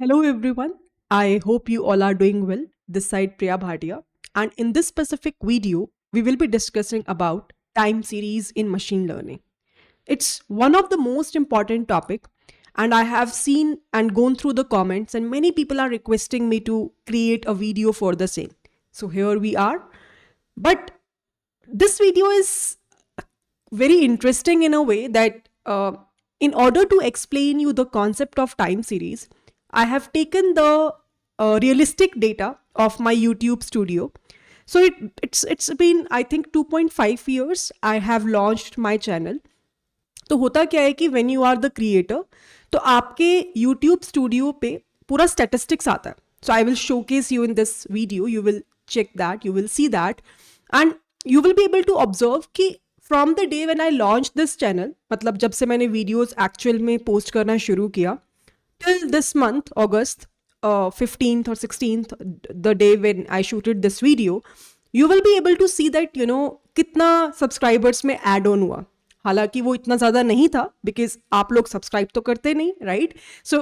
Hello, everyone. I hope you all are doing well. This side Priya Bhatia. And in this specific video, we will be discussing about time series in machine learning. It's one of the most important topic, and I have seen and gone through the comments, and many people are requesting me to create a video for the same. So here we are. But this video is very interesting in a way that in order to explain you the concept of time series, I have taken the realistic data of my YouTube studio. So it's been, I think, 2.5 years I have launched my channel. तो होता क्या है कि when you are the creator, तो आपके YouTube studio पे पूरा statistics आता है. So I will showcase you in this video, you will check that, you will see that, and you will be able to observe कि from the day when I launch this channel, मतलब जब से मैंने videos actual में post करना शुरू किया, till this month, August 15th or 16th, the day when I shooted this video, you will be able to see that, कितना subscribers में एड ऑन हुआ. हालांकि वो इतना ज़्यादा नहीं था, बिकॉज आप लोग सब्सक्राइब तो करते नहीं, right? So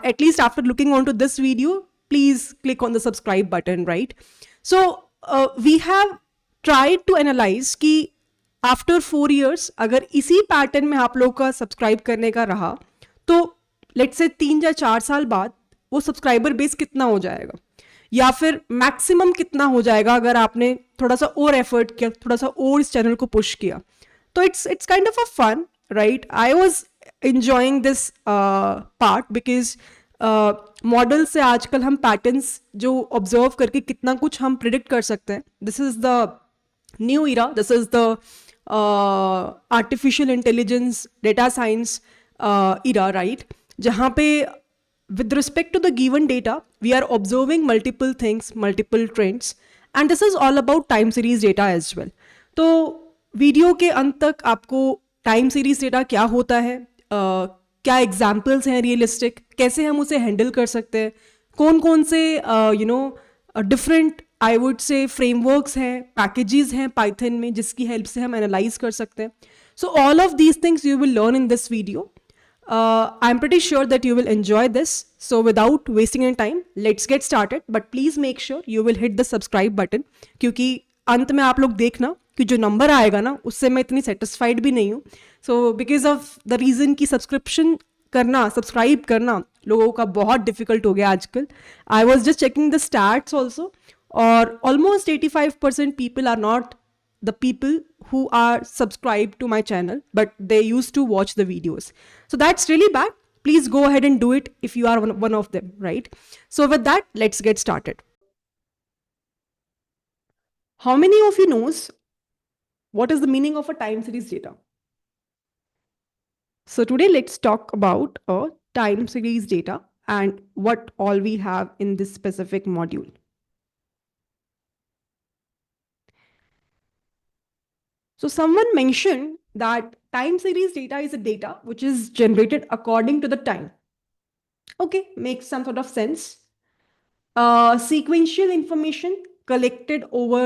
at least after looking on to this video, please click on the subscribe button, right? So we have tried to analyze कि आफ्टर 4 years अगर इसी पैटर्न में आप लोग का सब्सक्राइब करने का रहा, तो लेट्स से 3 या 4 साल बाद वो सब्सक्राइबर बेस कितना हो जाएगा, या फिर मैक्सिमम कितना हो जाएगा अगर आपने थोड़ा सा और एफर्ट किया, थोड़ा सा और इस चैनल को पुश किया. तो it's kind of a fun, right? I was enjoying this part because model से आजकल हम पैटर्न्स जो ऑब्जर्व करके कितना कुछ हम प्रिडिक्ट कर सकते हैं. This is the new era, this is the artificial intelligence, data science era, right? जहाँ पे with respect to the given data, we are observing multiple things, multiple trends, and this is all about time series data as well. तो video के अंत तक आपको time series data क्या होता है, क्या एग्जाम्पल्स हैं रियलिस्टिक, कैसे हम उसे हैंडल कर सकते हैं, कौन कौन से different I would say frameworks हैं, पैकेजेस हैं पाइथन में जिसकी हेल्प से हम एनालाइज कर सकते हैं. So all of these things you will learn in this video. I'm pretty sure that you will enjoy this. So without wasting any time, let's get started. But please make sure you will hit the subscribe button, क्योंकि अंत में आप लोग देखना कि जो number आएगा ना, उससे मैं इतनी सेटिस्फाइड भी नहीं हूँ. So because of the reason कि सब्सक्रिप्शन करना, सब्सक्राइब करना लोगों का बहुत डिफिकल्ट हो गया आजकल. I was just checking the stats also, और almost 85% people are not the people who are subscribed to my channel, but they used to watch the videos. So that's really bad. Please go ahead and do it if you are one of them, right? So with that, let's get started. How many of you knows what is the meaning of a time series data? So today let's talk about a time series data and what all we have in this specific module. So someone mentioned that time series data is a data which is generated according to the time. Okay, makes some sort of sense. Sequential information collected over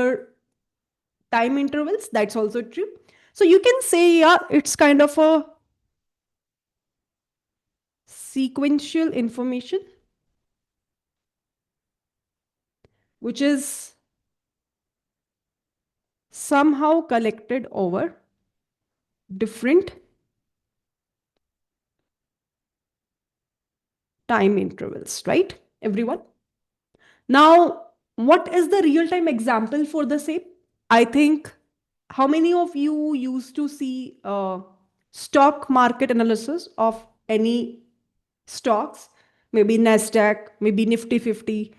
time intervals, that's also true. So you can say, yeah, it's kind of a sequential information which is somehow collected over different time intervals, right, everyone? Now, what is the real-time example for the same? I think, how many of you used to see stock market analysis of any stocks? Maybe Nasdaq, maybe Nifty 50,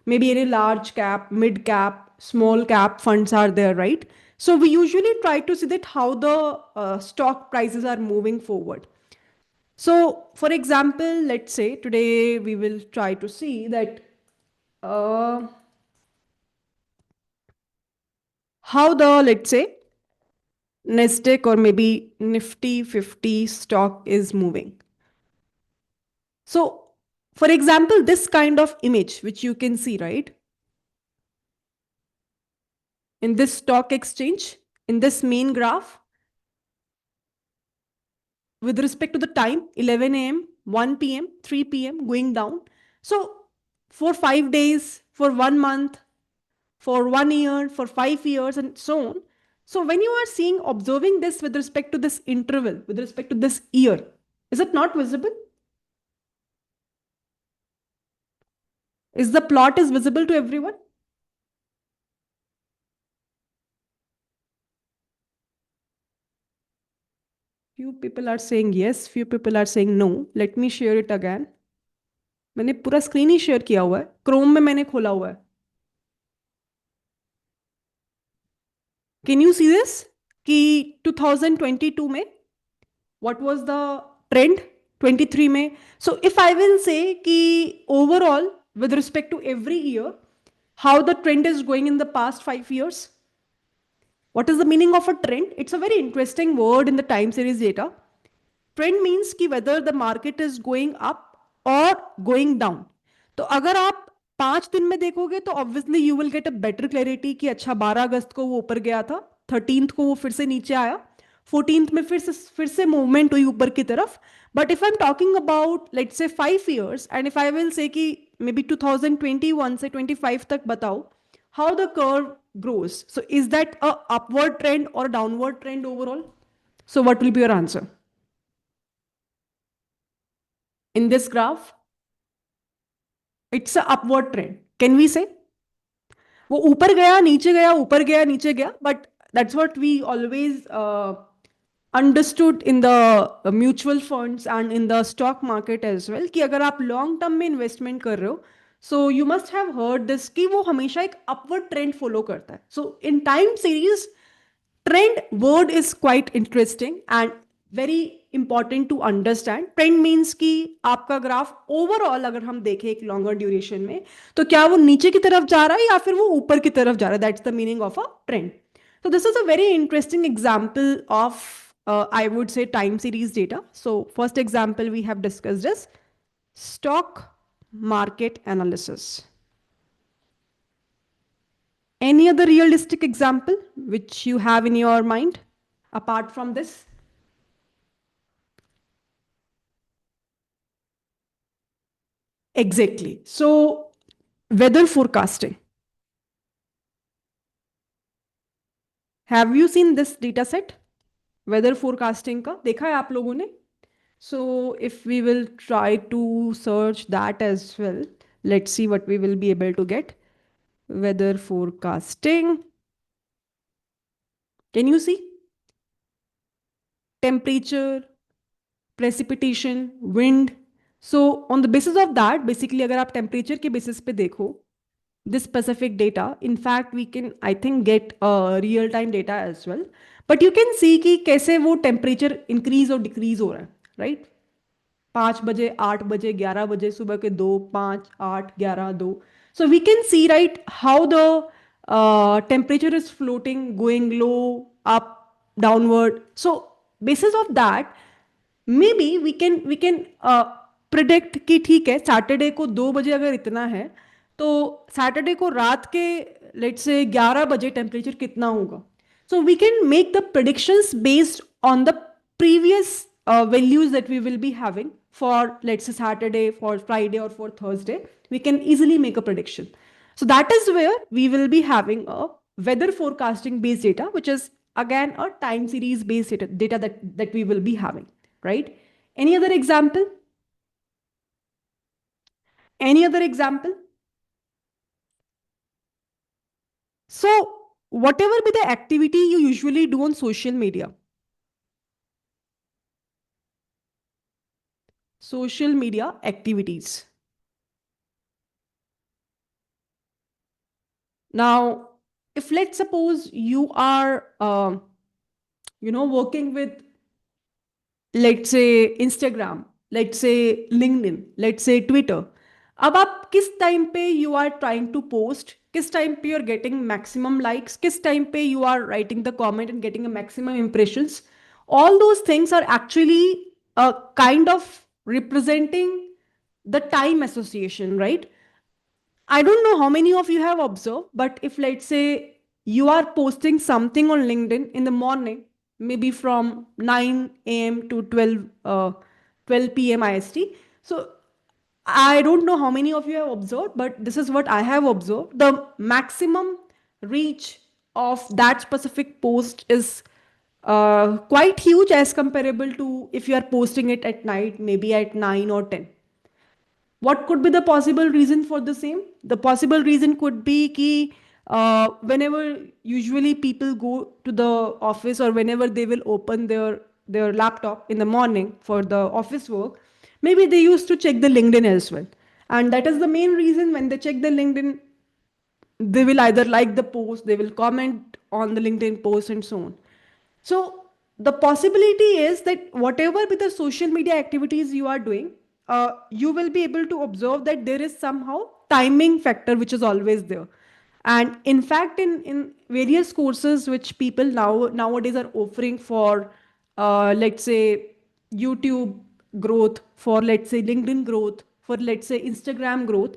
maybe any large cap, mid cap, small cap funds are there, right? So we usually try to see that how the stock prices are moving forward. So for example, let's say today we will try to see that how the, let's say, Nasdaq or maybe Nifty 50 stock is moving. So for example, this kind of image, which you can see, right? In this stock exchange, in this main graph, with respect to the time, 11 a.m., 1 p.m., 3 p.m., going down. So for 5 days, for 1 month, for 1 year, for 5 years, and so on. So when you are seeing, observing this with respect to this interval, with respect to this year, is it not visible? Is the plot is visible to everyone? Few people are saying yes, few people are saying no. Let me share it again. मैंने पूरा screen ही share किया हुआ है, Chrome में मैंने खोला हुआ है. कैन यू सी दिस कि 2022 में what was the trend, 23 में. So if I will say कि overall with respect to every year how the trend is going in the past 5 years, what is the meaning of a trend? It's a very interesting word in the time series data. Trend means कि whether the market is going up or going down. तो अगर आप 5 दिन में देखोगे तो obviously you will get a better clarity कि अच्छा 12 अगस्त को वो ऊपर गया था, 13th को वो फिर से नीचे आया, 14th में फिर से मूवमेंट हुई ऊपर की तरफ. But if I am talking about let's say 5 years and if I will say कि मे बी 2021 से 25 तक बताओ how the curve grows. So is that a upward trend or downward trend overall? So what will be your answer? In this graph, it's a upward trend. Can we say? वो ऊपर गया नीचे गया ऊपर गया नीचे गया, but that's what we always understood in the mutual funds and in the stock market as well कि अगर आप long term में investment कर रहे हो, so you must have heard this कि वो हमेशा एक upward trend follow करता है. So in time series, trend word is quite interesting and very important to understand. Trend means कि आपका ग्राफ ओवरऑल अगर हम देखें एक लॉन्गर ड्यूरेशन में तो क्या वो नीचे की तरफ जा रहा है या फिर वो ऊपर की तरफ जा रहा है. That's the meaning of a trend. So this is a very interesting example of I would say time series data. So first example we have discussed is stock market analysis. Any other realistic example which you have in your mind apart from this? Exactly. So weather forecasting. Have you seen this data set? Weather forecasting का देखा है आप लोगों ने? So if we will try to search that as well, let's see what we will be able to get. Weather forecasting. Can you see? Temperature, precipitation, wind. So on the basis of that, basically अगर आप temperature के basis पे देखो, this specific data, in fact we can I think get real time data as well, but you can see कि कैसे वो temperature increase और decrease हो रहा है, right? 5 बजे 8 बजे 11 बजे सुबह के 2 5 8 8 11 2. So we can see right how the temperature is floating, going low, up, downward. So basis of that maybe we can predict कि ठीक है सैटरडे को 2 बजे अगर इतना है तो सैटरडे को रात के लेट्स से 11 बजे टेम्परेचर कितना होगा. So we can make the predictions based on the previous values that we will be having for let's say Saturday, for Friday or for Thursday. We can easily make a prediction. So that is where we will be having a weather forecasting based data, which is again a time series based data that we will be having, right? Any other example? Any other example? So whatever be the activity you usually do on social media, social media activities. Now, if let's suppose you are, working with, let's say Instagram, let's say LinkedIn, let's say Twitter. अब आप किस time पे you are trying to post, किस time पे you are getting maximum likes, किस time पे you are writing the comment and getting a maximum impressions, all those things are actually a kind of representing the time association, right? I don't know how many of you have observed, but if let's say you are posting something on LinkedIn in the morning, maybe from 9 a.m. to 12 p.m. IST, So I don't know how many of you have observed, but this is what I have observed. The maximum reach of that specific post is quite huge as comparable to if you are posting it at night, maybe at 9 or 10. What could be the possible reason for the same? The possible reason could be ki, whenever usually people go to the office or whenever they will open their laptop in the morning for the office work, maybe they used to check the LinkedIn as well. And that is the main reason when they check the LinkedIn, they will either like the post, they will comment on the LinkedIn post and so on. So the possibility is that whatever be the social media activities you are doing, you will be able to observe that there is somehow timing factor which is always there. And in fact, in various courses which people nowadays are offering for, let's say, YouTube growth, for let's say LinkedIn growth, for let's say Instagram growth,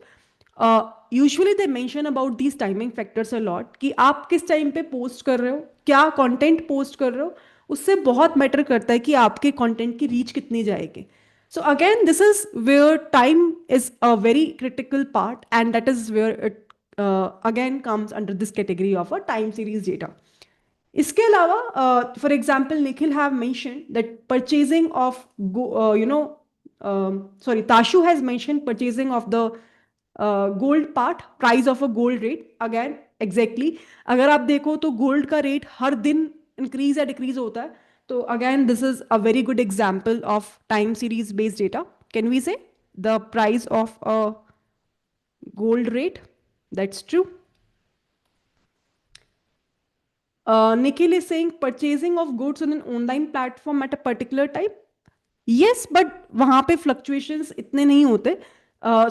usually they mention about these timing factors a lot कि आप किस time पे post कर रहे हो, क्या content post कर रहे हो, उससे बहुत मैटर करता है कि आपके कंटेंट की रीच कितनी जाएगी. So again, this is where time is a very critical part, and that is where it again comes under this category of a time series data. इसके अलावा for example Nikhil have mention that purchasing of sorry, Tashu has mentioned purchasing of the gold part, price of a gold rate. Again, exactly, अगर आप देखो तो gold का rate हर दिन increase या decrease होता है. तो again, this is a very good example of time series based data. Can we say the price of a gold rate? That's true. Nikhil is saying purchasing of goods on an online platform at a particular time. Yes, but वहाँ पे fluctuations इतने नहीं होते.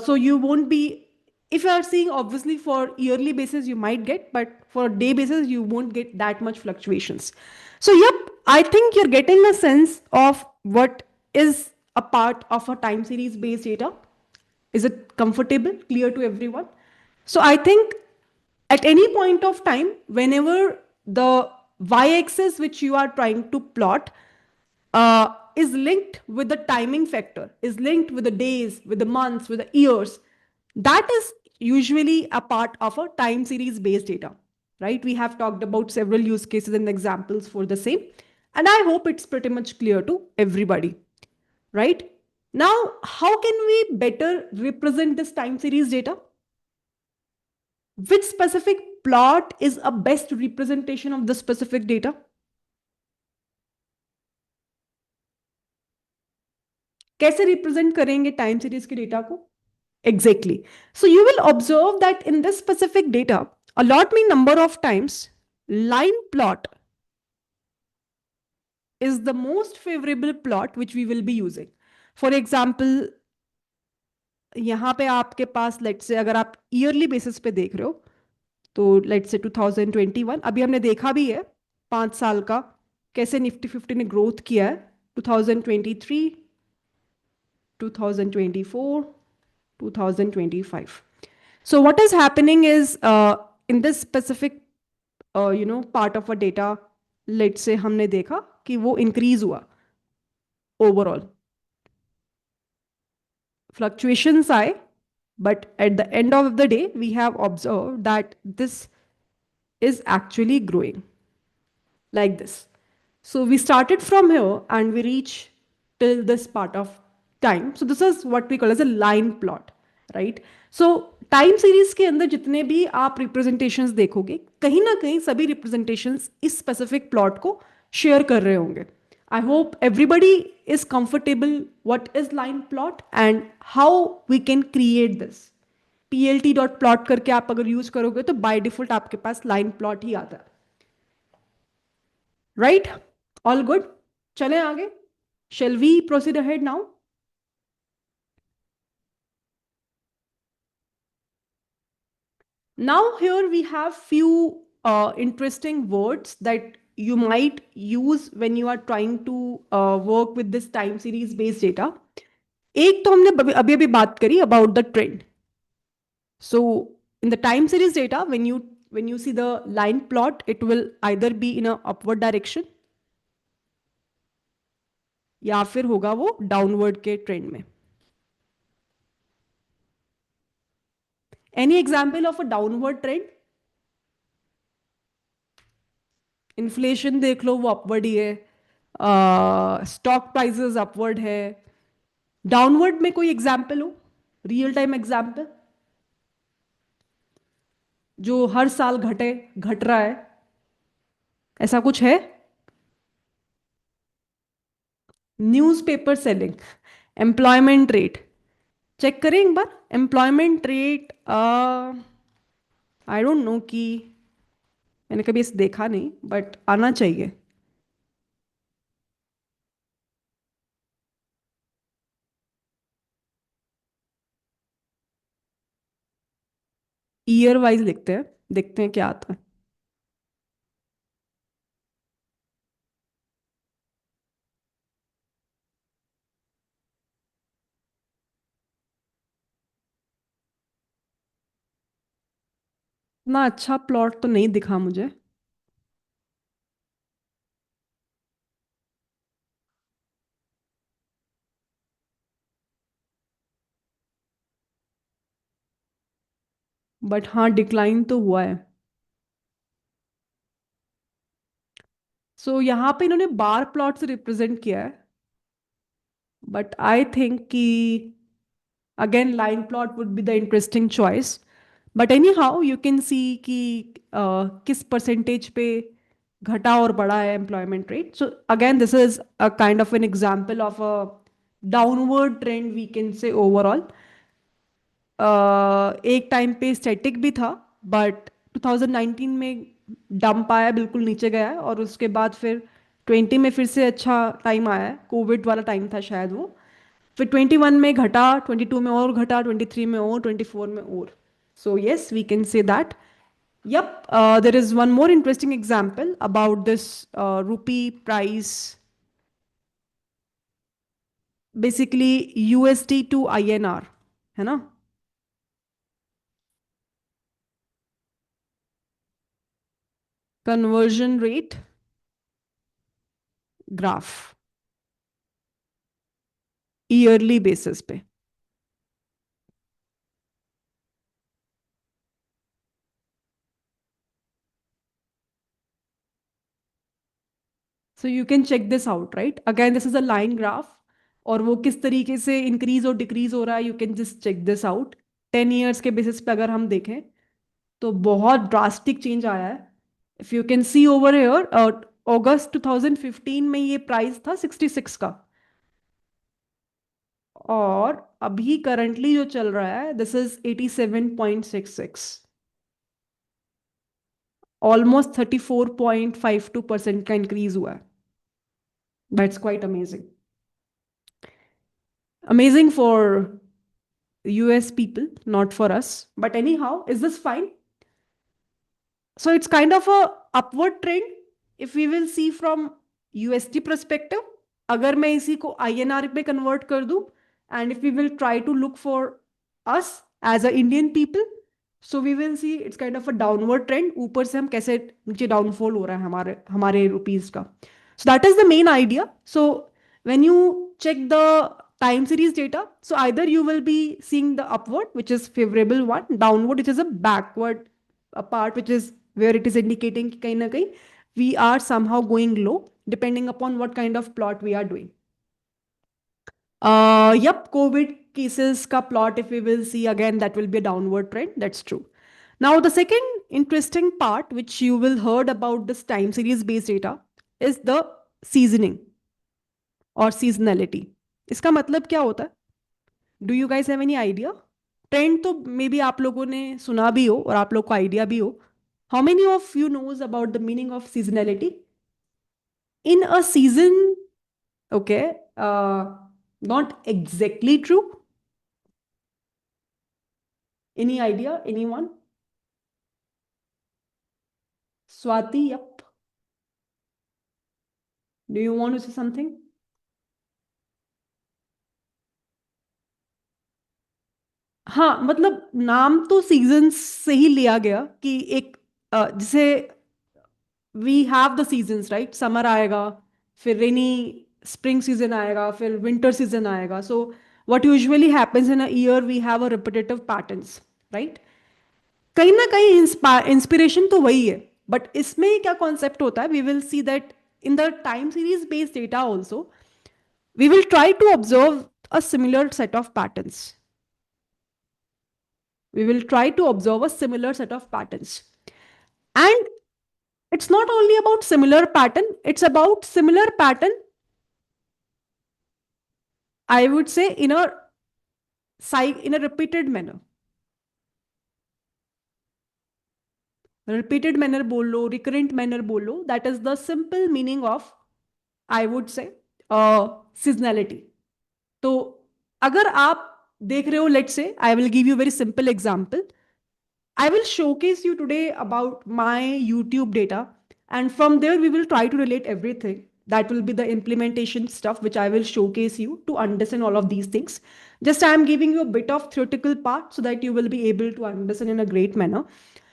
So you won't be, if you are seeing obviously for yearly basis you might get, but for day basis you won't get that much fluctuations. So yep, I think you're getting a sense of what is a part of a time series based data. Is it comfortable, clear to everyone? So I think at any point of time, whenever the y-axis which you are trying to plot is linked with the timing factor, is linked with the days, with the months, with the years, that is usually a part of a time series based data, right? We have talked about several use cases and examples for the same, and I hope it's pretty much clear to everybody, right? Now, how can we better represent this time series data? Which specific plot is a best representation of the specific data? कैसे represent करेंगे time series के data को? Exactly. So you will observe that in this specific data, a lot mean number of times, line plot is the most favorable plot which we will be using. For example, यहाँ पे आपके पास let's say अगर आप yearly basis पे देख रहे हो तो लेट्स से 2021 अभी हमने देखा भी है 5 साल का कैसे निफ्टी 50 ने ग्रोथ किया है. 2023, 2024, 2025. So what is happening is in this specific part of a data, let's say हमने देखा कि वो increase हुआ overall. Fluctuations आए, but at the end of the day, we have observed that this is actually growing like this. So we started from here and we reach till this part of time. So this is what we call as a line plot, right? So time series के अंदर जितने भी आप representations देखोगे कहीं ना कहीं सभी रिप्रेजेंटेशंस इस स्पेसिफिक प्लॉट को शेयर कर रहे होंगे. I hope everybody is comfortable what is line plot and how we can create this. plt.plot करके आप अगर यूज करोगे तो बाय डिफॉल्ट आपके पास लाइन प्लॉट ही आता है. Right, all good. चलें आगे. Shall we proceed ahead now? Now here we have few interesting words that you might use when you are trying to work with this time series based data. एक तो हमने अभी अभी बात करी about the trend. So in the time series data, when you see the line plot, it will either be in a upward direction या फिर होगा वो downward के trend में. Any example of a downward trend? Inflation देख लो, वो upward ही है। Stock prices upward है। डाउनवर्ड में कोई एग्जाम्पल हो, रियल टाइम एग्जाम्पल, जो हर साल घट रहा है, ऐसा कुछ है? Newspaper selling, employment rate, check करें एक बार। Employment rate, I don't know कि मैंने कभी इसे देखा नहीं, बट आना चाहिए। ईयर वाइज लिखते हैं, देखते हैं क्या आता है। इतना अच्छा प्लॉट तो नहीं दिखा मुझे। बट हाँ, डिक्लाइन तो हुआ है। सो यहाँ पे इन्होंने बार प्लॉट से रिप्रेजेंट किया है, बट आई थिंक कि again line plot would be the interesting choice. But anyhow you can see कि किस परसेंटेज पे घटा और बढ़ा है employment rate. So again this is a kind of an example of a downward trend, we can say overall. एक time पे static भी था, बट 2019 में डंप आया, बिल्कुल नीचे गया है, और उसके बाद फिर 20 में फिर से अच्छा टाइम आया है, कोविड वाला टाइम था शायद वो। फिर 21 में घटा, 22 में और घटा, 23 में और, 24 में और। So yes, we can say that. Yep, there is one more interesting example about this rupee price, basically USD to INR, है ना? Conversion rate graph, yearly basis पे। So you can check this out, right? Again this is a line graph, और वो किस तरीके से increase और decrease हो रहा है, you can just check this out. 10 years के बेसिस पे अगर हम देखें तो बहुत ड्रास्टिक चेंज आया है। If you can see over here, अगस्त 2015 में ये प्राइस था 66 का, और अभी करंटली जो चल रहा है दिस इज 87.66, ऑलमोस्ट 34.52% का इंक्रीज हुआ है। That's quite amazing, amazing for US people, not for us. But anyhow, is this fine? So it's kind of a upward trend if we will see from USD perspective. अगर मैं इसी को INR पे convert कर दूं, and if we will try to look for us as a Indian people, so we will see it's kind of a downward trend. ऊपर से हम कैसे नीचे डाउनफॉल हो रहा है हमारे हमारे रुपीस का. So that is the main idea. So when you check the time series data, so either you will be seeing the upward, which is favorable one, downward, which is a backward, a part which is where it is indicating कि कहीं ना कहीं we are somehow going low, depending upon what kind of plot we are doing. Yep, COVID cases ka plot, if we will see again, that will be a downward trend. That's true. Now, the second interesting part, which you will heard about this time series based data, is the seasoning और seasonality. इसका मतलब क्या होता है? Do you guys have any idea? Trend तो may be आप लोगों ने सुना भी हो और आप लोग को आइडिया भी हो. How many of you knows about the meaning of seasonality in a season? Okay, not exactly true. Any idea, anyone? Swati, yup, do you want to say something? हाँ, मतलब नाम तो सीजन से ही लिया गया कि एक जैसे we have the seasons, right? Summer आएगा, फिर रेनी स्प्रिंग सीजन आएगा, फिर विंटर सीजन आएगा. सो what usually happens in a year, we have a repetitive patterns, right? कहीं ना कहीं इंस्पिरेशन तो वही है, बट इसमें क्या कॉन्सेप्ट होता है, we will see that in the time series based data also we will try to observe a similar set of patterns. We will try to observe a similar set of patterns. And it's not only about similar pattern, it's about similar pattern, I would say, in a repeated manner. Repeated manner bolo, recurrent manner bolo, that is the simple meaning of, I would say, seasonality. तो अगर आप देख रहे हो, let's say, I will give you a very simple example. I will showcase you today about my YouTube data, and from there we will try to relate everything. That will be the implementation stuff which I will showcase you to understand all of these things. Just I am giving you a bit of theoretical part so that you will be able to understand in a great manner.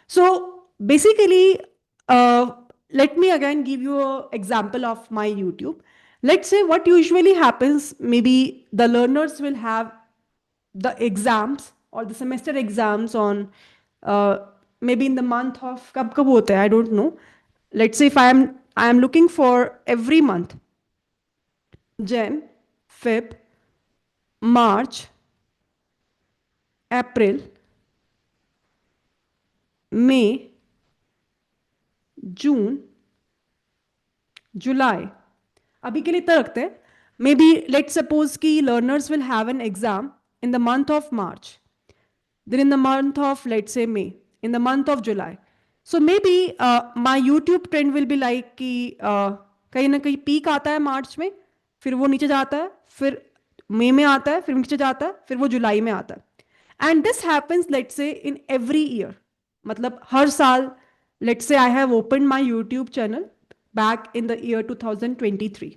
So basically, uh, let me again give you an example of my YouTube. Let's say what usually happens, maybe the learners will have the exams or the semester exams on uh, maybe in the month of kab hota hai, I don't know. Let's say if I am looking for every month, Jan, Feb, March, April, May, June, July. अभी के लिए इतना रखते हैं. Maybe let's suppose कि learners will have an exam in the month of March. Then in the month of, let's say, May, in the month of July. So maybe my YouTube trend will be like कि कहीं ना कहीं peak आता है मार्च में, फिर वो नीचे जाता है, फिर मई में आता है, फिर नीचे जाता है, फिर वो जुलाई में आता है. And this happens let's say in every year. मतलब हर साल, let's say I have open my YouTube channel back in the year 2023.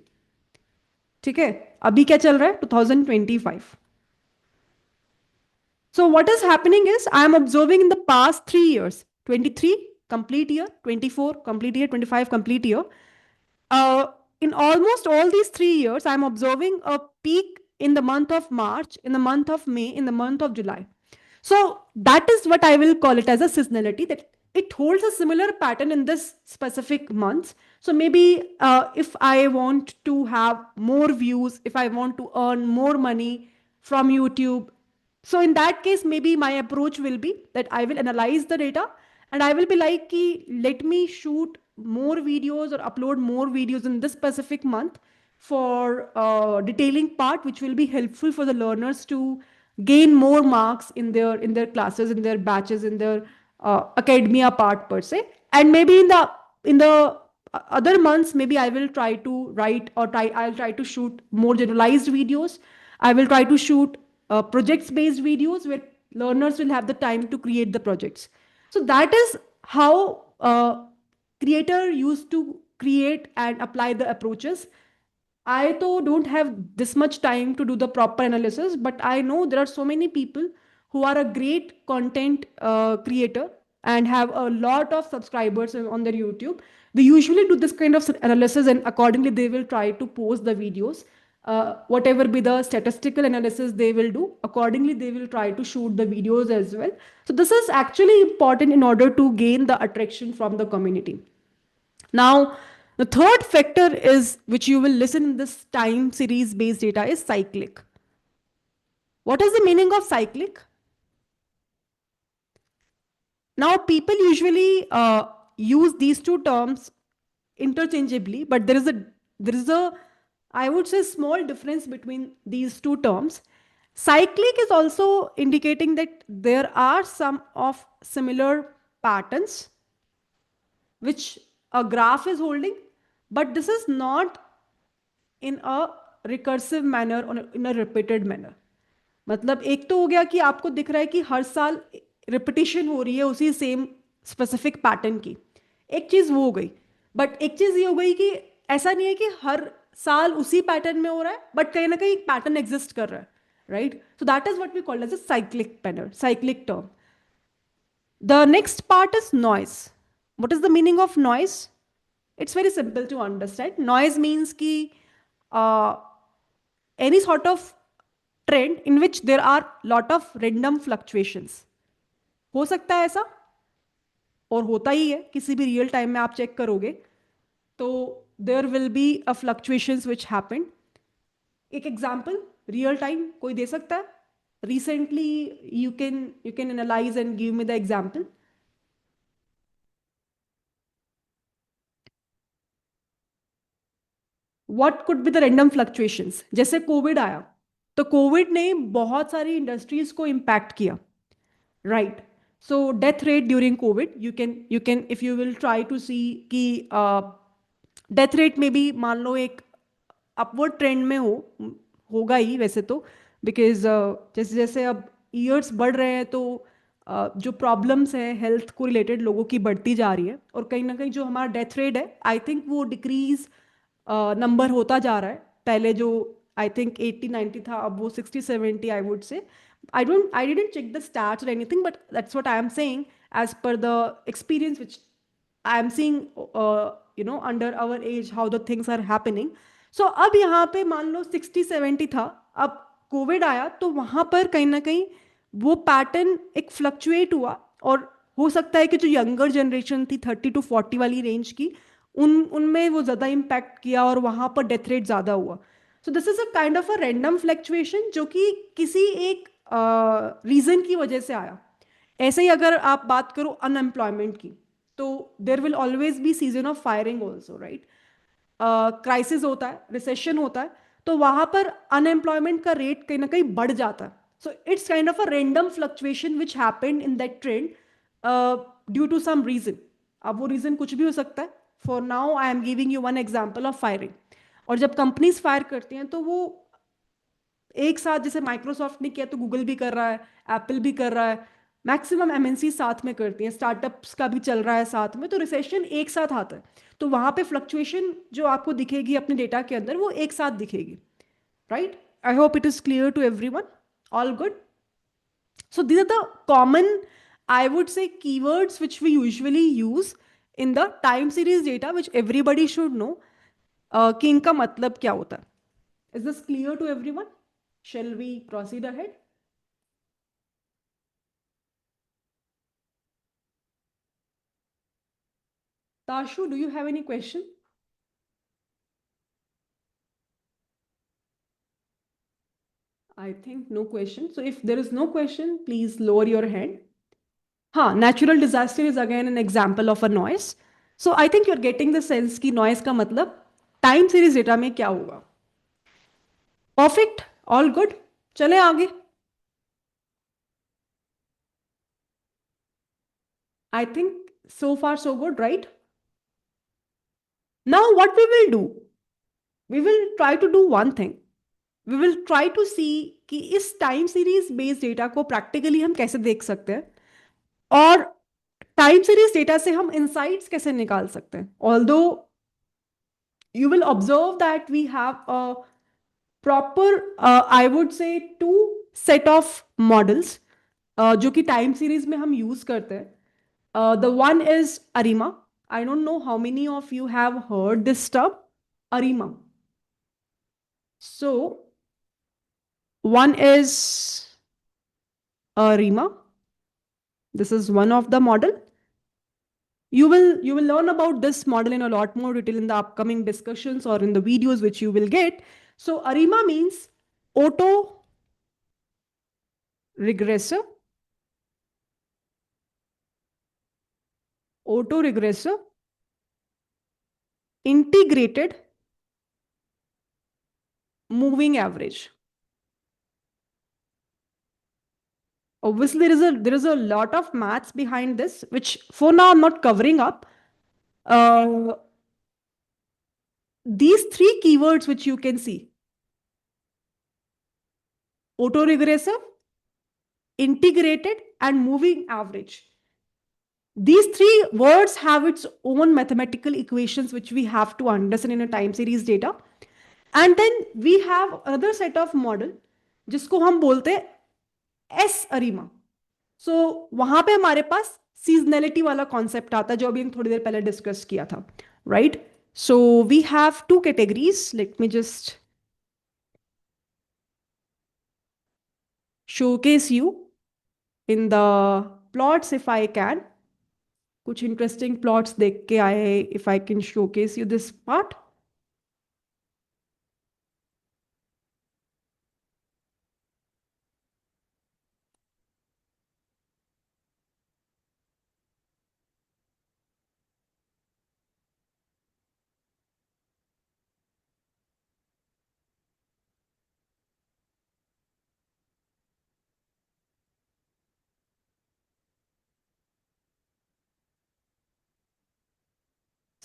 ठीक है, अभी क्या चल रहा है 2025. So what is happening is I am observing in the past 3 years, 23 complete year, 24 complete year, 25 complete year. In almost all these 3 years, I am observing a peak in the month of March, in the month of May, in the month of July. So that is what I will call it as a seasonality, that it holds a similar pattern in this specific months. So maybe if I want to have more views, if I want to earn more money from YouTube, so in that case, maybe my approach will be that I will analyze the data and I will be like, let me shoot more videos or upload more videos in this specific month for detailing part, which will be helpful for the learners to gain more marks in their classes, in their batches, in their academia part per se. And maybe in the other months, maybe I will try to write or I'll try to shoot more generalized videos. I will try to shoot projects based videos where learners will have the time to create the projects. So that is how creator used to create and apply the approaches. I though don't have this much time to do the proper analysis, but I know there are so many people who are a great content creator and have a lot of subscribers on their YouTube. They usually do this kind of analysis, and accordingly they will try to post the videos. Whatever be the statistical analysis they will do, accordingly they will try to shoot the videos as well. So this is actually important in order to gain the attraction from the community. Now, the third factor is, which you will listen in this time series based data, is cyclic. What is the meaning of cyclic? Now, people usually use these two terms interchangeably, but there is a, I would say, small difference between these two terms. Cyclic is also indicating that there are some of similar patterns which a graph is holding, but this is not in a recursive manner or in a repeated manner. मतलब एक तो हो गया कि आपको दिख रहा है कि हर साल रिपीटिशन हो रही है उसी सेम स्पेसिफिक पैटर्न की, एक चीज वो हो गई. बट एक चीज ये हो गई कि ऐसा नहीं है कि हर साल उसी पैटर्न में हो रहा है, बट कहीं ना कहीं पैटर्न एग्जिस्ट कर रहा है, right? So that is what we call as a cyclic pattern, cyclic term. The next part is noise. What is the meaning of noise? It's very simple to understand. Noise means ki any sort of trend in which there are lot of random fluctuations. हो सकता है ऐसा? और होता ही है, किसी भी real time में आप चेक करोगे तो there will be a fluctuations which happen. एक एग्जांपल रियल टाइम कोई दे सकता है? Recently you can analyze and give me the example. What could be the random fluctuations? जैसे कोविड आया, तो कोविड ने बहुत सारी इंडस्ट्रीज को इम्पैक्ट किया, right? So death rate during COVID, you can if you will try to see कि death rate में भी मान लो एक अपवर्ड ट्रेंड में होगा ही वैसे तो, बिकॉज जैसे जैसे अब ईयर्स बढ़ रहे हैं तो जो प्रॉब्लम्स हैं हेल्थ को रिलेटेड लोगों की बढ़ती जा रही है, और कहीं ना कहीं जो हमारा डेथ रेट है आई थिंक वो डिक्रीज नंबर होता जा रहा है. पहले जो आई थिंक 80-90 था, अब वो 60-70 I would say. I didn't check the stats or anything, but that's what I am saying as per the experience which I am seeing, under our age how the things are happening. So अब यहाँ पे मान लो 60-70 था, अब Covid आया तो वहाँ पर कहीं ना कहीं वो पैटर्न एक फ्लक्चुएट हुआ, और हो सकता है कि जो यंगर जनरेशन थी 30 to 40 वाली रेंज की, उनमें वो ज़्यादा इम्पैक्ट किया और वहाँ पर डेथ रेट ज़्यादा हुआ. सो this is a kind of a random fluctuation जो कि किसी एक रीजन की वजह से आया. ऐसे ही अगर आप बात करो अनएम्प्लॉयमेंट की, तो there will always be season of firing also, right? Crisis होता है, रिसेशन होता है, तो वहां पर अनएम्प्लॉयमेंट का रेट कहीं ना कहीं बढ़ जाता है. So it's kind of a random fluctuation which happened in that trend due to some reason. अब वो रीजन कुछ भी हो सकता है. For now I am giving you one example of firing. और जब कंपनीज फायर करती हैं तो वो एक साथ, जैसे माइक्रोसॉफ्ट ने किया तो गूगल भी कर रहा है, एप्पल भी कर रहा है, मैक्सिमम एमएनसी साथ में करती हैं, स्टार्टअप्स का भी चल रहा है साथ में, तो रिसेशन एक साथ आता है. तो वहां पे फ्लक्चुएशन जो आपको दिखेगी अपने डेटा के अंदर वो एक साथ दिखेगी, right? I hope it is clear to everyone. All good? So these are the common, I would say, keywords which we usually use in the time series data, which everybody should know. कि इनका मतलब क्या होता है. Is this clear to everyone? Shall we proceed ahead? Tashu, do you have any question? I think no question. So if there is no question, please lower your hand. हाँ, natural disaster is again an example of a noise. So I think you're getting the sense कि noise का मतलब time series data में क्या होगा. Perfect. All good. चले आगे. I think so far so good, right? Now what we will do? We will try to do one thing. We will try to see कि इस time series based data को practically हम कैसे देख सकते हैं, और टाइम सीरीज डेटा से हम इंसाइट्स कैसे निकाल सकते हैं. Although you will observe that we have a proper, I would say, two set of models जो कि टाइम सीरीज में हम यूज करते हैं. The one is Arima. I don't know how many of you have heard this term, Arima. So one is Arima. This is one of the model. You will learn about this model in a lot more detail in the upcoming discussions or in the videos which you will get. So Arima means auto regressor, integrated moving average. Obviously there is a lot of maths behind this, which for now I'm not covering up. uh, these three keywords which you can see: autoregressive, integrated, and moving average. These three words have its own mathematical equations which we have to understand in a time series data. And then we have another set of model जिसको हम बोलते हैं S अरीमा. सो वहां पे हमारे पास seasonality वाला concept आता है जो अभी हम थोड़ी देर पहले डिस्कस किया था, right? So we have two categories. Let me just showcase you in the plots if I can. कुछ इंटरेस्टिंग प्लॉट्स देख के आए, if I can showcase you this part.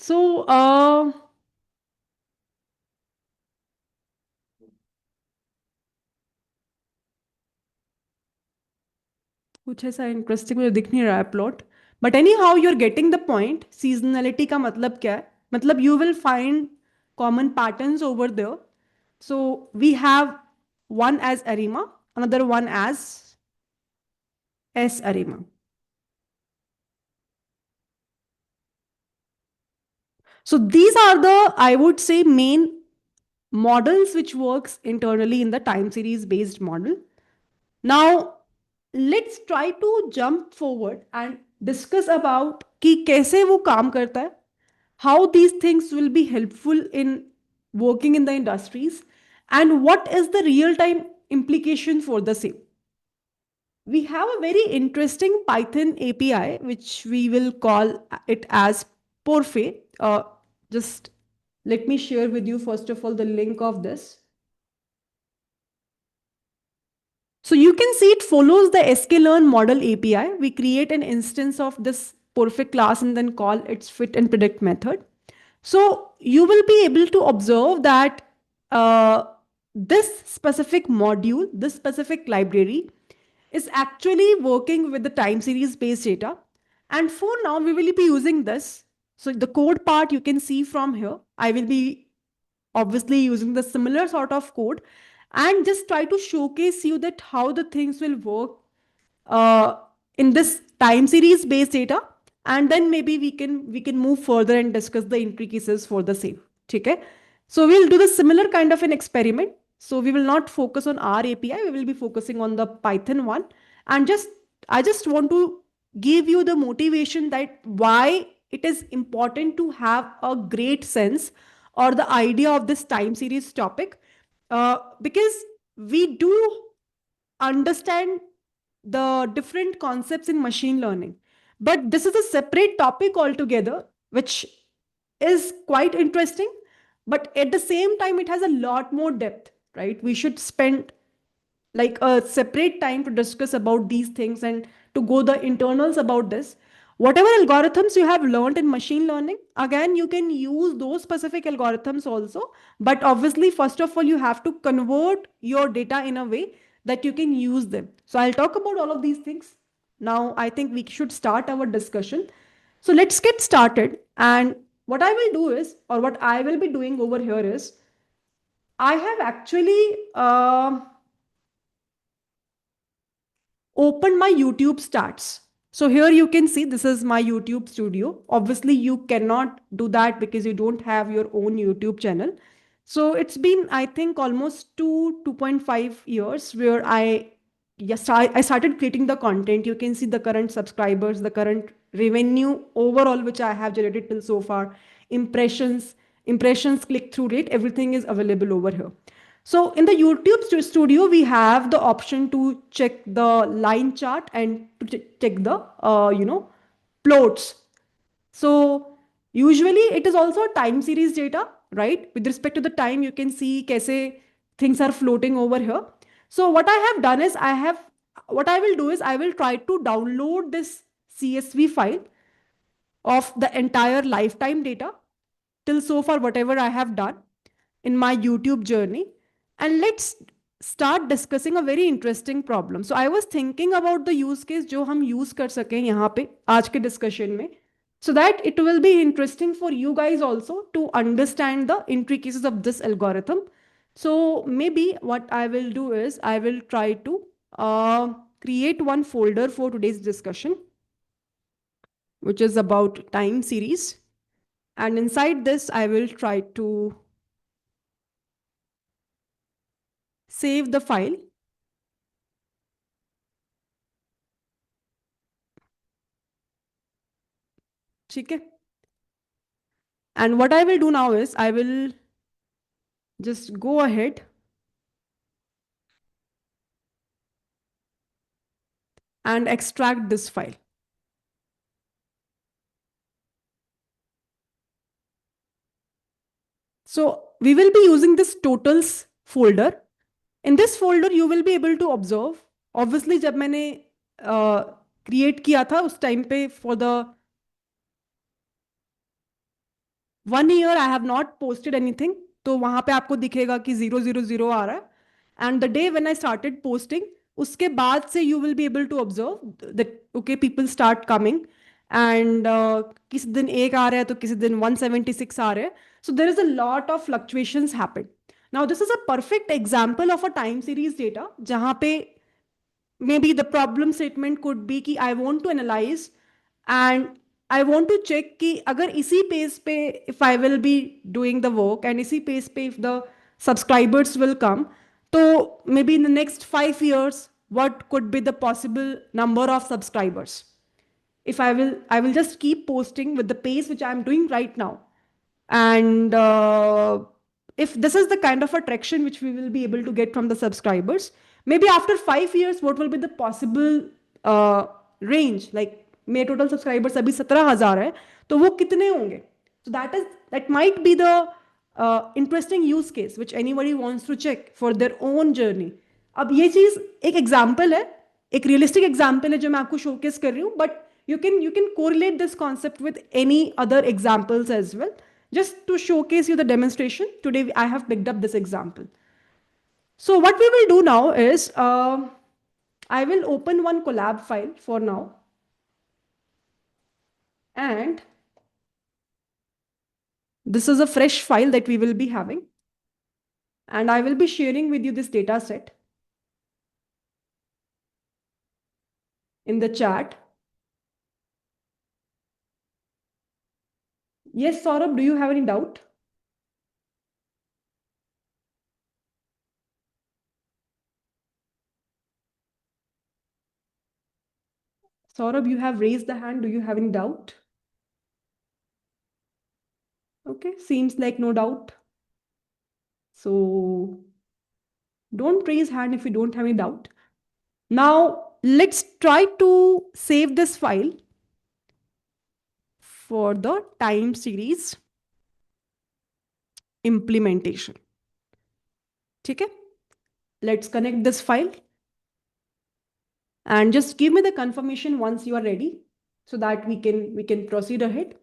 So, कुछ ऐसा इंटरेस्टिंग मुझे दिख नहीं रहा है plot. But anyhow you are getting the point. Seasonality का मतलब क्या है? मतलब you will find common patterns over there. So we have one as Arima, another one as S Arima. So these are the, I would say, main models which works internally in the time series based model. Now let's try to jump forward and discuss about कि कैसे वो काम करता है, how these things will be helpful in working in the industries, and what is the real time implication for the same. We have a very interesting Python API, which we will call it as Porphe. Just let me share with you, first of all, the link of this. So you can see it follows the sklearn model API. We create an instance of this Porphe class and then call its fit and predict method. So you will be able to observe that this specific module, this specific library is actually working with the time series based data. And for now, we will be using this. So the code part you can see from here. I will be obviously using the similar sort of code and just try to showcase you that how the things will work uh, in this time series based data, and then maybe we can move further and discuss the intricacies for the same. Okay, so we'll do the similar kind of an experiment. So we will not focus on our API, we will be focusing on the Python one. And just I just want to give you the motivation that why it is important to have a great sense or the idea of this time series topic, because we do understand the different concepts in machine learning. But this is a separate topic altogether, which is quite interesting. But at the same time, it has a lot more depth, right? We should spend like a separate time to discuss about these things and to go the internals about this. Whatever algorithms you have learned in machine learning, again you can use those specific algorithms also, but obviously first of all you have to convert your data in a way that you can use them. So I'll talk about all of these things. Now I think we should start our discussion. So let's get started. And what I will do is, or what I will be doing over here is, I have actually open my YouTube stats. So here you can see this is my YouTube studio. Obviously, you cannot do that because you don't have your own YouTube channel. So it's been, I think, almost 2.5 years where yes, I started creating the content. You can see the current subscribers, the current revenue overall, which I have generated till so far, impressions, click through rate, everything is available over here. So in the YouTube studio, we have the option to check the line chart and to check the, plots. So usually it is also time series data, right? With respect to the time, you can see kaise things are floating over here. So what I have done is what I will do is I will try to download this CSV file of the entire lifetime data till so far, whatever I have done in my YouTube journey. And let's start discussing a very interesting problem. So I was thinking about the use case जो हम use कर सकें यहाँ पे आज के discussion में, so that it will be interesting for you guys also to understand the intricacies of this algorithm. So maybe what I will do is I will try to create one folder for today's discussion, which is about time series. And inside this, I will try to save the file. ठीक है. And what I will do now is I will just go ahead and extract this file. So we will be using this totals folder. In this folder, you will be able to observe. Obviously, जब मैंने create किया था उस time पे for the 1 year I have not posted anything. तो वहां पे आपको दिखेगा कि 000 आ रहा है. And the day when I started posting, उसके बाद से you will be able to observe that okay people start coming and किसी दिन एक आ रहा है तो किसी दिन 176 आ रहे हैं. So there is a lot of fluctuations happen. Now this is a perfect example of a time series data जहाँ पे maybe the problem statement could be कि I want to analyze and I want to check कि अगर इसी pace पे if I will be doing the work and इसी pace पे if the subscribers will come, तो maybe in the next 5 years, what could be the possible number of subscribers? If I will just keep posting with the pace which I'm doing right now. And if this is the kind of attraction which we will be able to get from the subscribers, maybe after 5 years, what will be the possible range? Like मेरे total subscribers अभी 17,000 है, तो वो कितने होंगे? So that might be the interesting use case which anybody wants to check for their own journey. अब ये चीज एक example है, एक realistic example है जो मैं आपको showcase कर रही हूँ, but you can correlate this concept with any other examples as well. Just to showcase you the demonstration, today I have picked up this example. So what we will do now is, I will open one collab file for now. And this is a fresh file that we will be having. And I will be sharing with you this data set in the chat. Yes, Saurabh, do you have any doubt? Saurabh, you have raised the hand. Do you have any doubt? Okay, seems like no doubt. So don't raise hand if you don't have any doubt. Now let's try to save this file for the time series implementation. Okay, let's connect this file and just give me the confirmation once you are ready so that we can proceed ahead.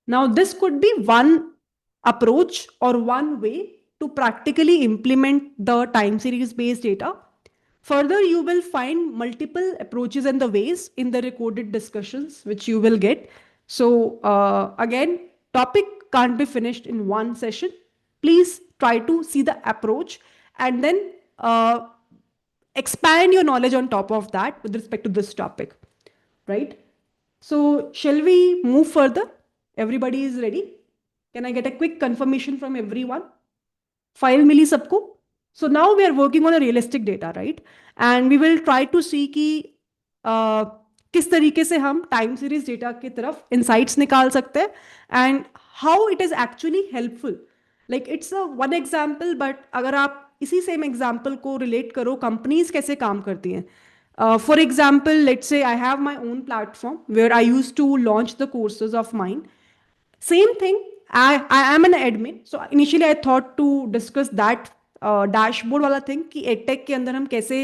Now this could be one approach or one way to practically implement the time series based data. Further, you will find multiple approaches and the ways in the recorded discussions which you will get. So again, topic can't be finished in one session. Please try to see the approach and then expand your knowledge on top of that with respect to this topic, right? So shall we move further? Everybody is ready? Can I get a quick confirmation from everyone? File mili sabko? So now we are working on a realistic data, right? And we will try to see कि किस तरीके से हम time series data की तरफ insights निकाल सकते हैं and how it is actually helpful. Like it's a one example, but अगर आप इसी same example को relate करो companies कैसे काम करती हैं. For example, let's say I have my own platform where I used to launch the courses of mine. Same thing, I am an admin. So initially I thought to discuss that dashboard वाला thing कि edtech के अंदर हम कैसे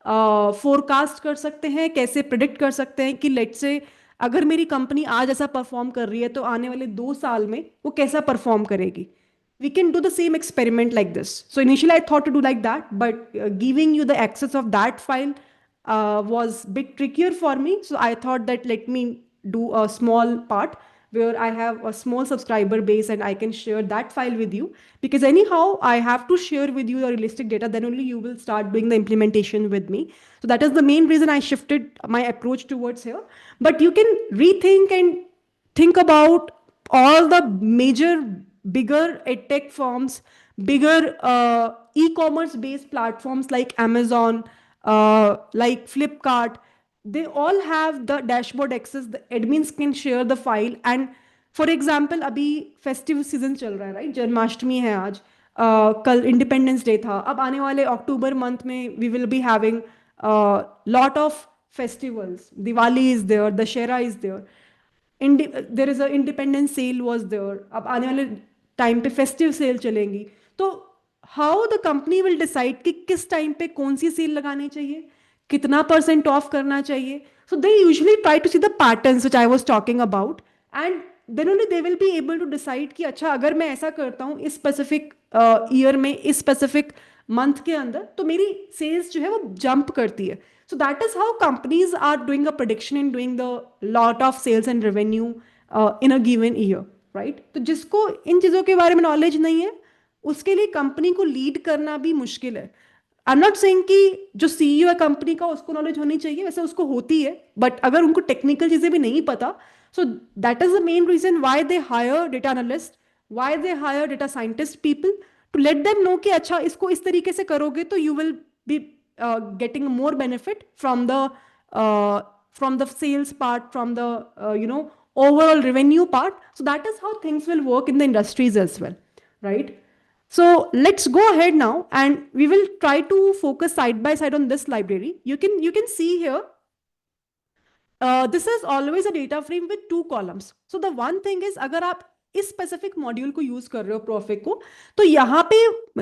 forecast कर सकते हैं, कैसे predict कर सकते हैं कि let's say अगर मेरी कंपनी आज ऐसा परफॉर्म कर रही है तो आने वाले 2 साल में वो कैसा परफॉर्म करेगी. We can do the same experiment like this. So initially I thought to do like that, but giving you the access of that file was a bit trickier for me. So I thought that let me do a small part where I have a small subscriber base and I can share that file with you, because anyhow I have to share with you the realistic data, then only you will start doing the implementation with me. So that is the main reason I shifted my approach towards here. But you can rethink and think about all the major bigger edtech firms, bigger e-commerce based platforms like Amazon, like Flipkart, they all have the dashboard access. The admins can share the file. And for example, अभी festive season चल रहा है, right? Janmashtami है आज, कल independence day था, अब आने वाले अक्टूबर मंथ में we will be having lot of festivals. Diwali is there, Dashera is there. There is a independence sale was there. अब आने वाले टाइम पे फेस्टिव सेल चलेंगी. तो how the company will decide कि किस टाइम पे कौन सी सेल लगानी चाहिए, कितना परसेंट ऑफ करना चाहिए. So they usually try to see the patterns which I was talking about, and then only they will be able to decide कि अच्छा अगर मैं ऐसा करता हूँ इस स्पेसिफिक ईयर में, इस स्पेसिफिक मंथ के अंदर, तो मेरी सेल्स जो है वो जंप करती है. So that is how companies are doing a prediction and doing the lot of sales and revenue in a given year, right? तो जिसको इन चीज़ों के बारे में नॉलेज नहीं है, उसके लिए कंपनी को लीड करना भी मुश्किल है. आई एम नॉट सेइंग कि जो सीईओ है कंपनी का उसको नॉलेज होनी चाहिए, वैसे उसको होती है, बट अगर उनको टेक्निकल चीज़ें भी नहीं पता, so that is the main reason why they hire data analyst, why they hire data scientist people, to let them know कि अच्छा इसको इस तरीके से करोगे तो you will be getting more benefit from the sales part, from the overall revenue part. So that is how things will work in the industries as well, right? So let's go ahead now and we will try to focus side by side on this library. You can see here, this is always a data frame with two columns. So the one thing is, अगर आप इस specific module को use कर रहे हो प्रोफिक को, तो यहाँ पे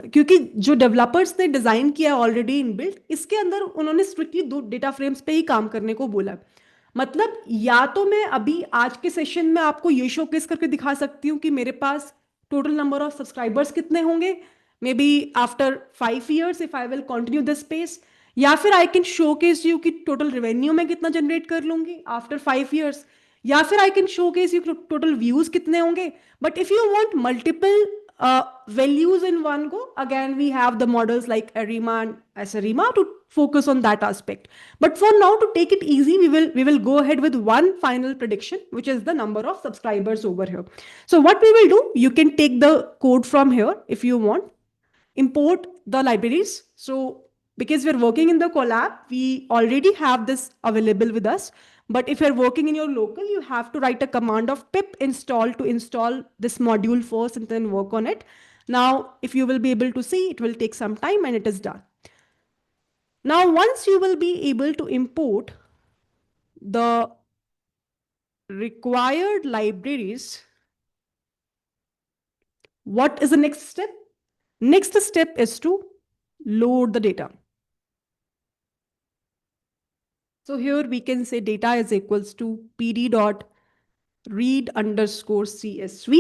क्योंकि जो डेवलपर्स ने डिजाइन किया ऑलरेडी इन बिल्ट, इसके अंदर उन्होंने स्ट्रिक्टली दो डेटा फ्रेम्स पे ही काम करने को बोला. मतलब या तो मैं अभी आज के सेशन में आपको ये शोकेस करके दिखा सकती हूँ कि मेरे पास टोटल नंबर ऑफ सब्सक्राइबर्स कितने होंगे, maybe after 5 years if I will continue this pace, या फिर आई कैन शोकेस यू कि टोटल रेवेन्यू में कितना जनरेट कर लूंगी आफ्टर 5 years, या फिर I can showcase you total views कितने होंगे. But if you want multiple values in one go, again we have the models like Arima and Asarima to focus on that aspect. But for now, to take it easy, we will go ahead with one final prediction, which is the number of subscribers over here. So what we will do, you can take the code from here if you want, import the libraries. So because we're working in the collab, we already have this available with us. But if you're working in your local, you have to write a command of pip install to install this module first and then work on it. Now, if you will be able to see, it will take some time and it is done. Now, once you will be able to import the required libraries, what is the next step? Next step is to load the data. So here we can say data is equals to pd dot read underscore csv.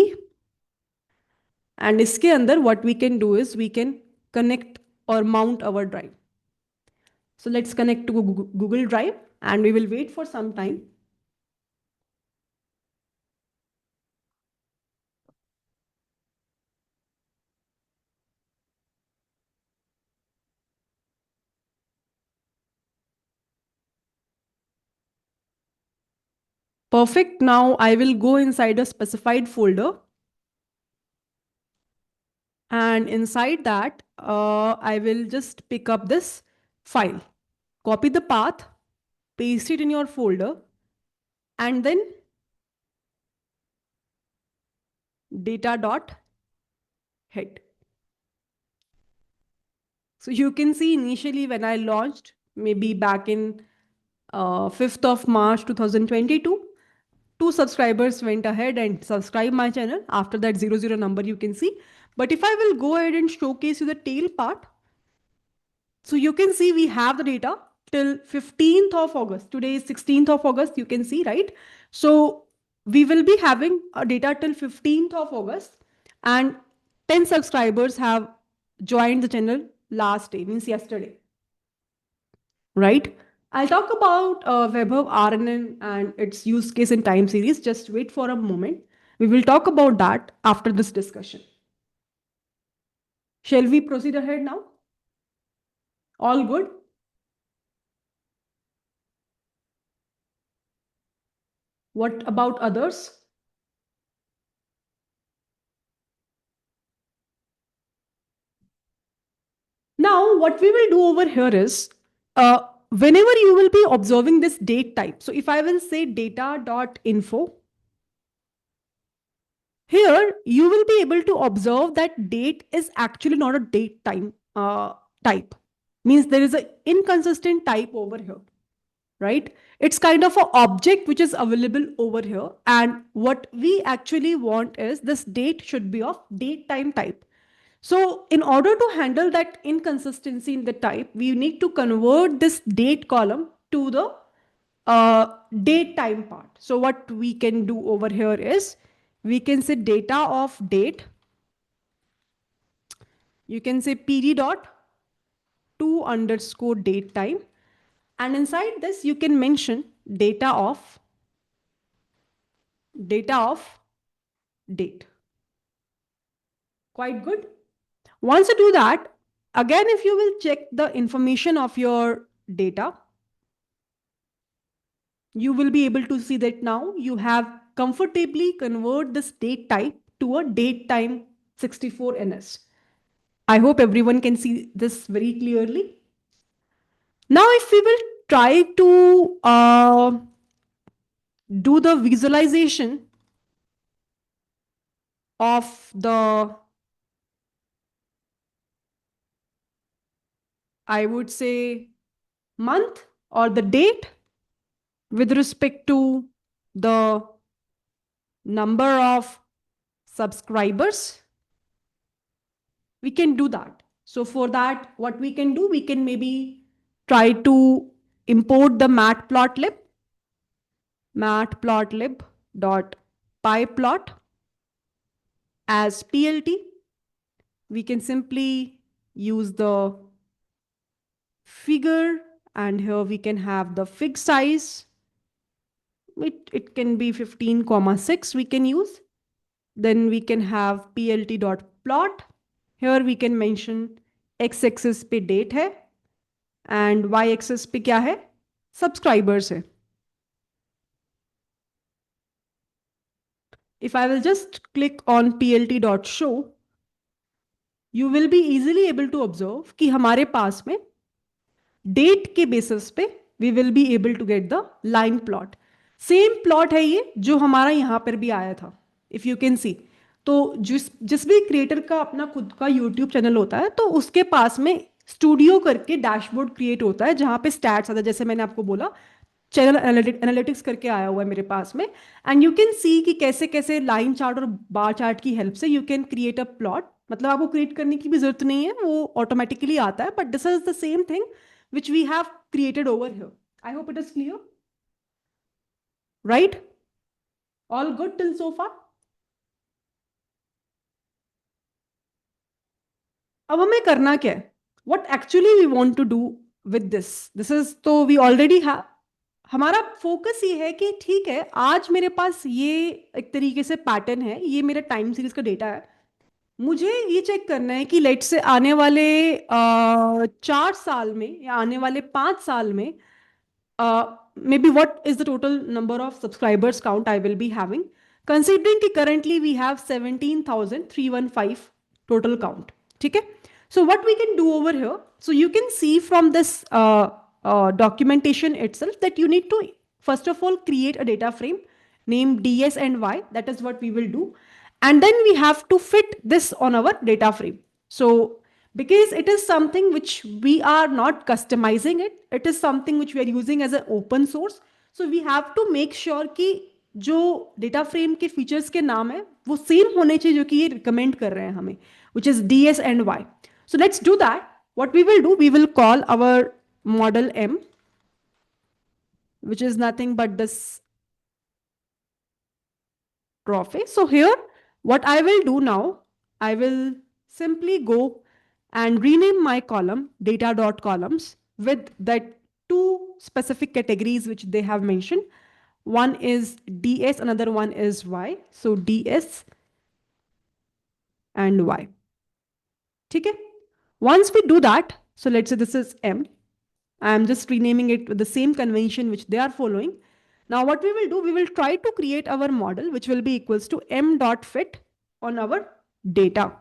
And iske andar what we can do is we can connect or mount our drive. So let's connect to Google Drive and we will wait for some time. Perfect. Now I will go inside a specified folder. And inside that, I will just pick up this file, copy the path, paste it in your folder, and then data.head. So you can see initially when I launched, maybe back in 5th of March 2022, 2 subscribers went ahead and subscribed my channel. After that 00 number you can see. But if I will go ahead and showcase you the tail part, so you can see we have the data till 15th of August. Today is 16th of August, you can see, right? So we will be having a data till 15th of August, and 10 subscribers have joined the channel last day, means yesterday, right? I'll talk about Vaibhav RNN and its use case in time series. Just wait for a moment. We will talk about that after this discussion. Shall we proceed ahead now? All good? What about others? Now, what we will do over here is whenever you will be observing this date type, so if I will say data.info, here you will be able to observe that date is actually not a date time type. Means there is an inconsistent type over here, right? It's kind of an object which is available over here. And what we actually want is this date should be of date time type. So in order to handle that inconsistency in the type, we need to convert this date column to the date time part. So what we can do over here is we can say data of date. You can say pd dot to underscore date time. And inside this, you can mention data of date. Quite good. Once you do that, again, if you will check the information of your data, you will be able to see that now you have comfortably convert this date type to a date time 64NS. I hope everyone can see this very clearly. Now, if we will try to do the visualization of the, I would say, month or the date with respect to the number of subscribers, we can do that. So for that, what we can do, we can maybe try to import the matplotlib dot pyplot as plt. We can simply use the figure, and here we can have the fig size. It can be 15,6 we can use. Then we can have plt dot plot. Here we can mention x axis पे date है and y axis पे क्या है, subscribers है. If I will just click on plt.show, you will be easily able to observe कि हमारे पास में date के basis पे we will be able to get the line plot. Same plot है ये जो हमारा यहाँ पर भी आया था. If you can see, तो जिस भी क्रिएटर का अपना खुद का यूट्यूब चैनल होता है तो उसके पास में स्टूडियो करके डैशबोर्ड क्रिएट होता है जहां पे स्टैट्स आता है. जैसे मैंने आपको बोला चैनल एनालिटिक्स करके आया हुआ है मेरे पास में. एंड यू कैन सी कि कैसे कैसे लाइन चार्ट और बार चार्ट की हेल्प से you can create a plot. मतलब आपको क्रिएट करने की भी जरूरत नहीं है, वो ऑटोमेटिकली आता है. But this is the same thing which we have created over here. I hope it is clear, right? All good till so far? अब हमें करना क्या है? What actually we want to do with this is, तो we already have. हमारा focus ये है कि ठीक है, आज मेरे पास ये एक तरीके से पैटर्न है, ये मेरा टाइम सीरीज का डेटा है. मुझे ये चेक करना है कि लेट से आने वाले 4 साल में या आने वाले 5 साल में maybe what is the total number of subscribers count I will be having, considering कि currently we have 17,315 total count. ठीक है? So what we can do over here, so you can see from this documentation itself that you need to first of all create a data frame named ds and y. That is what we will do. And then we have to fit this on our data frame. So because it is something which we are not customizing it, it is something which we are using as an open source. So we have to make sure कि जो data frame के features के नाम है वो same होने चाहिए जो कि ये recommend कर रहे हैं हमें, which is ds and y. So let's do that. What we will do, we will call our model m, which is nothing but this trophy. So here, what I will do now, I will simply go and rename my column data.columns with that two specific categories which they have mentioned. One is ds, another one is y. So ds and y. Okay. Once we do that, so let's say this is m. I am just renaming it with the same convention which they are following. Now what we will do, we will try to create our model which will be equals to m.fit on our data.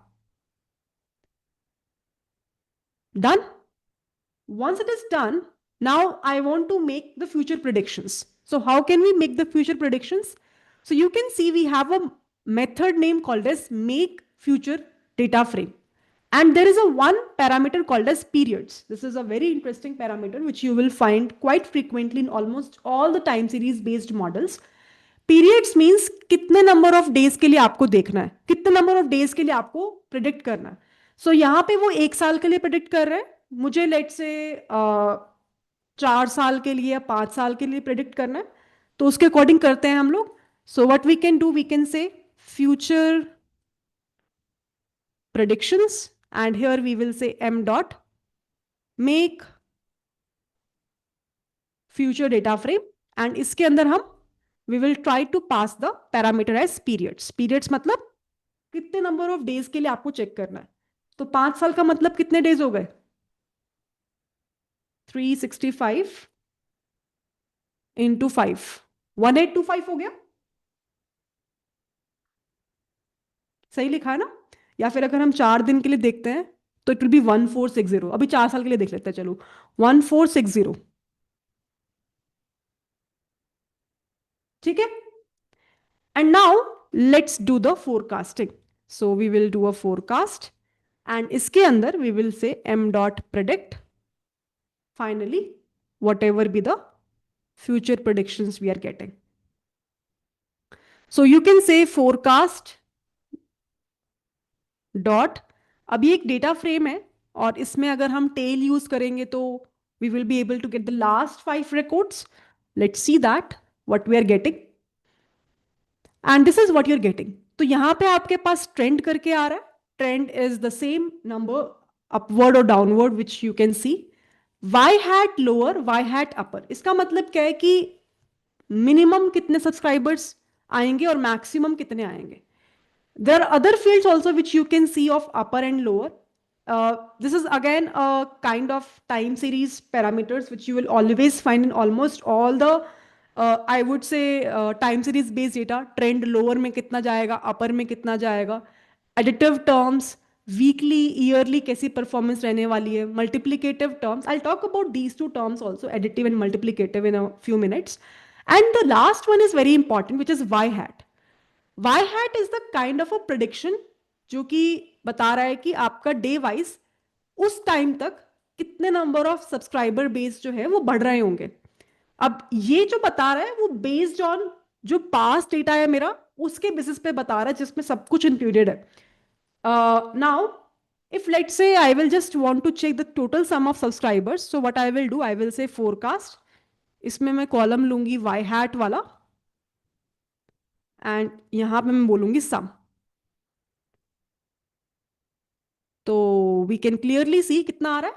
Done. Once it is done, Now I want to make the future predictions. So how can we make the future predictions? So you can see we have a method name called as make future data frame. And there is a one parameter called as periods. This is a very interesting parameter which you will find quite frequently in almost all the time series based models. Periods means कितने number of days के लिए आपको देखना है, कितने number of days के लिए आपको predict करना है. So यहाँ पे वो 1 साल के लिए predict कर रहे हैं, मुझे let's say 4 साल के लिए या 5 साल के लिए predict करना है, तो उसके according करते हैं हम लोग. So what we can do, we can say future predictions, and here we will say m dot make future data frame, and इसके अंदर हम we will try to pass the parameter as periods. Periods मतलब कितने number of days के लिए आपको check करना है. तो 5 साल का मतलब कितने days हो गए? 365 into 5, 1825 हो गया. सही लिखा है ना? या फिर अगर हम 4 दिन के लिए देखते हैं तो इट विल बी 1460. अभी 4 साल के लिए देख लेते हैं, चलो 1460. ठीक है. And now let's do the forecasting. So we will do a forecast, and इसके अंदर we will say m dot predict. Finally, whatever be the future predictions we are getting. So you can say forecast dot. अभी एक data frame है और इसमें अगर हम tail use करेंगे तो we will be able to get the last 5 records. Let's see that what we are getting. And this is what you're getting. तो यहाँ पे आपके पास trend करके आ रहा है. Trend is the same number upward or downward which you can see. Y hat lower, Y hat upper. इसका मतलब क्या है कि minimum कितने subscribers आएंगे और maximum कितने आएंगे. There are other fields also which you can see of upper and lower. This is again a kind of time series parameters which you will always find in almost all the I would say time series based data. Trend lower में कितना जाएगा, upper में कितना जाएगा, additive terms, weekly, yearly कैसी performance रहने वाली है, multiplicative terms. I'll talk about these two terms also, additive and multiplicative, in a few minutes. And the last one is very important, which is y hat. Y hat is the kind of a prediction जो कि बता रहा है कि आपका day wise उस time तक कितने नंबर ऑफ सब्सक्राइबर बेस जो है वो बढ़ रहे होंगे. अब ये जो बता रहा है वो बेस्ड ऑन जो पास्ट डेटा है मेरा उसके बेसिस पे बता रहा है जिसमें सब कुछ इंक्लूडेड है. Now if let's say I will just want to check the total sum of subscribers, so what I will do, I will say forecast. इसमें मैं कॉलम लूंगी y hat वाला एंड यहां पे मैं बोलूंगी सम. तो वी कैन क्लियरली सी कितना आ रहा है,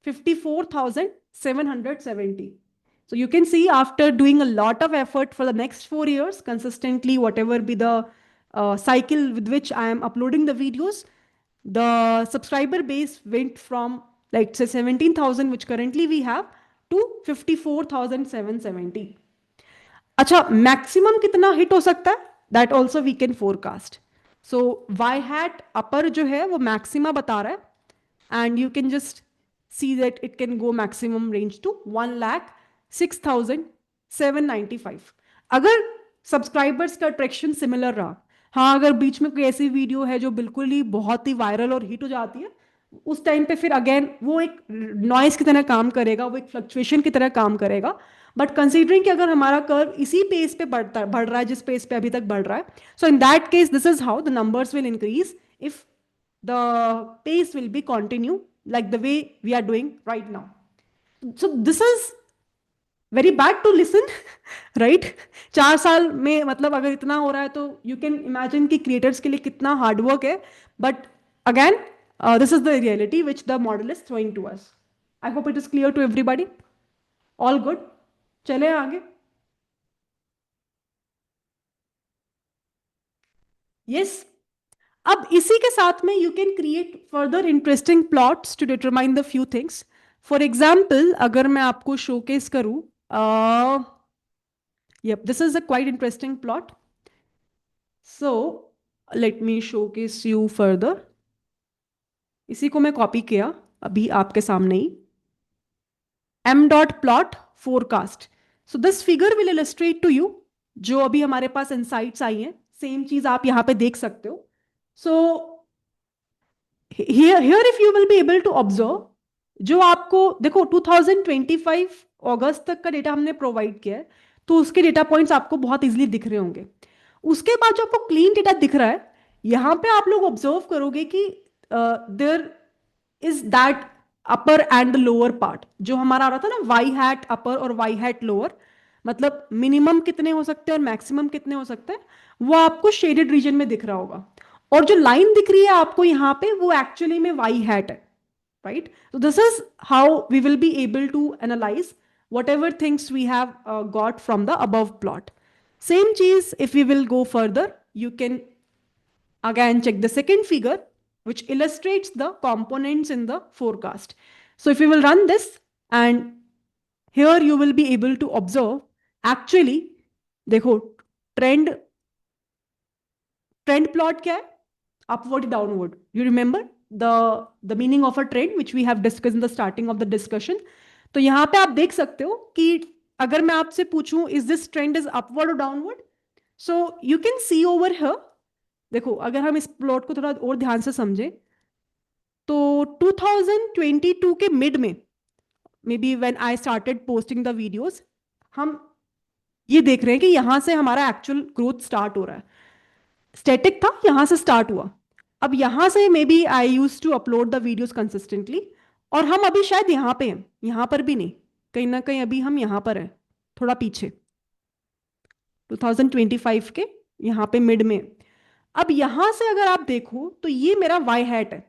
54,770. So you can see after doing a lot of effort for the next 4 years consistently, whatever be the cycle with which I am uploading the videos, the subscriber base went from like say 17,000 which currently we have to 54,770. अच्छा, maximum कितना hit हो सकता है, that also we can forecast. So Y hat upper जो है वो maxima बता रहा है, and you can just see that it can go maximum range to 1,06,795. अगर सब्सक्राइबर्स का अट्रैक्शन सिमिलर रहा, हाँ अगर बीच में कोई ऐसी वीडियो है जो बिल्कुल ही बहुत ही वायरल और हिट हो जाती है, उस टाइम पे फिर अगेन वो एक नॉइस की तरह काम करेगा, वो एक फ्लक्चुएशन की तरह काम करेगा. बट कंसीडरिंग कि अगर हमारा कर्व इसी पेस पे बढ़ रहा है जिस पेस पे अभी तक बढ़ रहा है, so in that case this is how the numbers will increase if the pace will be continue like the way we are doing right now. So this is very bad to listen, right? 4 साल में मतलब अगर इतना हो रहा है तो you can imagine कि creators के लिए कितना hard work है. But again, this is the reality which the model is throwing to us. I hope it is clear to everybody. All good. चले आगे. Yes. अब इसी के साथ में you can create further interesting plots to determine the few things. For example, अगर मैं आपको showcase करूं, yep, this is a quite interesting plot. So let me showcase you further. इसी को मैं कॉपी किया अभी आपके सामने ही. m dot plot forecast. So this figure will illustrate to you जो अभी हमारे पास insights आई हैं, सेम चीज आप यहाँ पे देख सकते हो. So here if you will be able to observe, जो आपको देखो 2025 अगस्त तक का डेटा हमने प्रोवाइड किया है, तो उसके डेटा पॉइंट्स आपको बहुत इजीली दिख रहे होंगे. उसके बाद जो आपको क्लीन डेटा दिख रहा है, यहाँ पे आप लोग ऑब्जर्व करोगे कि there is that upper and lower part. जो हमारा आ रहा था ना वाई हैट अपर और वाई हैट लोअर, मतलब मिनिमम कितने हो सकते हैं और मैक्सिमम कितने हो सकते हैं, वो आपको शेडेड रीजन में दिख रहा होगा. और जो लाइन दिख रही है आपको यहाँ पे, वो एक्चुअली में वाई हैट है, right? So this is how we will be able to analyze whatever things we have got from the above plot. Same cheese, if we will go further, you can again check the second figure, which illustrates the components in the forecast. So if you will run this, and here you will be able to observe, actually, देखो trend plot क्या है? Upward, downward. You remember the meaning of a trend which we have discussed in the starting of the discussion. तो यहाँ पे आप देख सकते हो कि अगर मैं आपसे पूछूं is this trend is upward or downward, so you can see over here. देखो अगर हम इस प्लॉट को थोड़ा और ध्यान से समझें, तो 2022 के मिड में, may be when I started posting the videos, हम ये देख रहे हैं कि यहां से हमारा एक्चुअल ग्रोथ स्टार्ट हो रहा है. स्टैटिक था, यहां से स्टार्ट हुआ. अब यहां से maybe I used to upload the videos consistently, और हम अभी शायद यहां पे हैं, यहां पर भी नहीं, कहीं ना कहीं अभी हम यहां पर हैं, थोड़ा पीछे 2025 के यहां पे मिड में. अब यहां से अगर आप देखो तो ये मेरा वाई हैट है,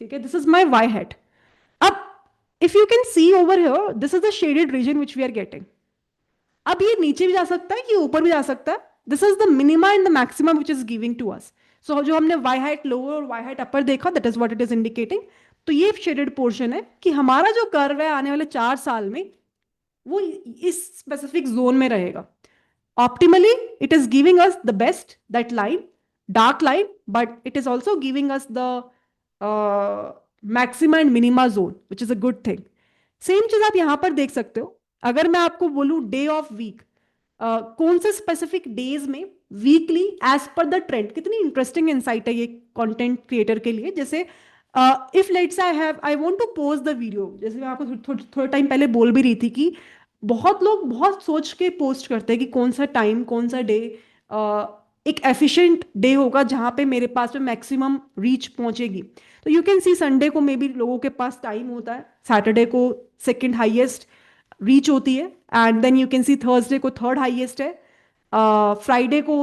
ठीक है, this is my Y hat. अब if you can see over here, this is the shaded region which we are getting. अब ये नीचे भी जा सकता है, ये ऊपर भी जा सकता है. This is the minima and the maximum which is giving to us. So जो हमने वाई हाइट लोअर और वाई हाइट अपर देखा, that is what it is indicating. तो ये शेडेड पोर्शन है कि हमारा जो कर्व है आने वाले 4 साल में, वो इस स्पेसिफिक जोन में रहेगा. Optimally, it is giving us the best, that line, dark line, but it is also giving us the maxima and minima zone, which is a good thing. Same चीज आप यहां पर देख सकते हो. अगर मैं आपको बोलूं डे ऑफ वीक, कौन से स्पेसिफिक डेज में weekly as per the trend, कितनी इंटरेस्टिंग इंसाइट है ये कंटेंट क्रिएटर के लिए. जैसे if let's I want to post the video, जैसे मैं आपको थोड़ा टाइम पहले बोल भी रही थी कि बहुत लोग बहुत सोच के पोस्ट करते हैं कि कौन सा टाइम, कौन सा डे एक एफिशिएंट डे होगा जहां पे मेरे पास में मैक्सिमम रीच पहुंचेगी. तो यू कैन सी संडे को मे बी लोगों के पास टाइम होता है, सैटरडे को सेकंड हाईएस्ट रीच होती है, and then you can see Thursday को थर्ड हाईएस्ट है, फ्राइडे को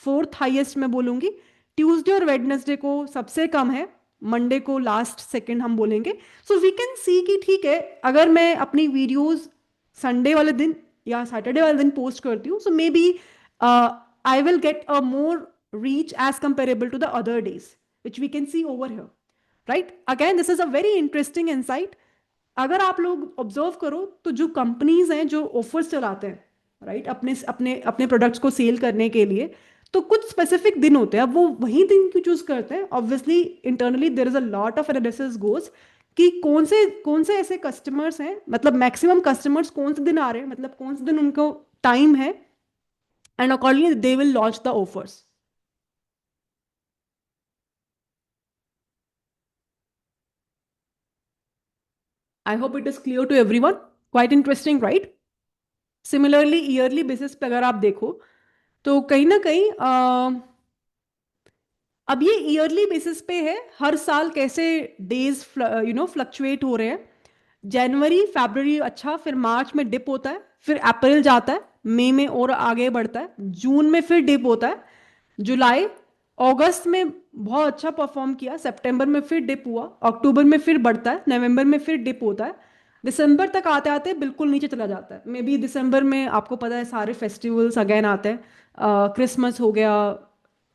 फोर्थ हाईएस्ट मैं बोलूंगी, ट्यूसडे और वेडनेसडे को सबसे कम है, मंडे को लास्ट सेकंड हम बोलेंगे. सो वी कैन सी कि ठीक है, अगर मैं अपनी वीडियोज संडे वाले दिन या सैटरडे वाले दिन पोस्ट करती हूँ, so maybe I will get a more reach as comparable to the other days, which we can see over here, right. Again this is a very interesting insight. अगर आप लोग observe करो तो जो companies हैं जो offers चलाते हैं, राइट, अपने अपने अपने प्रोडक्ट्स को सेल करने के लिए, तो कुछ स्पेसिफिक दिन होते हैं. अब वो वही दिन क्यों चूज करते हैं? Obviously internally there is a lot of analysis goes कि कौन से ऐसे कस्टमर्स हैं, मतलब मैक्सिमम कस्टमर्स कौन से दिन आ रहे हैं, मतलब कौन से दिन उनको टाइम है, and accordingly they will launch the offers. I hope it is clear to everyone. Quite interesting, right. Similarly yearly basis पे अगर आप देखो तो कहीं ना कहीं अब ये ईयरली बेसिस पे है, हर साल कैसे डेज फ्लक्चुएट हो रहे हैं. जनवरी फरवरी अच्छा, फिर मार्च में डिप होता है, फिर अप्रैल जाता है, मई में और आगे बढ़ता है, जून में फिर डिप होता है, जुलाई अगस्त में बहुत अच्छा परफॉर्म किया, सितंबर में फिर डिप हुआ, अक्टूबर में फिर बढ़ता है, नवंबर में फिर डिप होता है, दिसंबर तक आते आते बिल्कुल नीचे चला जाता है. मे बी दिसंबर में आपको पता है सारे फेस्टिवल्स अगेन आते हैं, क्रिसमस हो गया,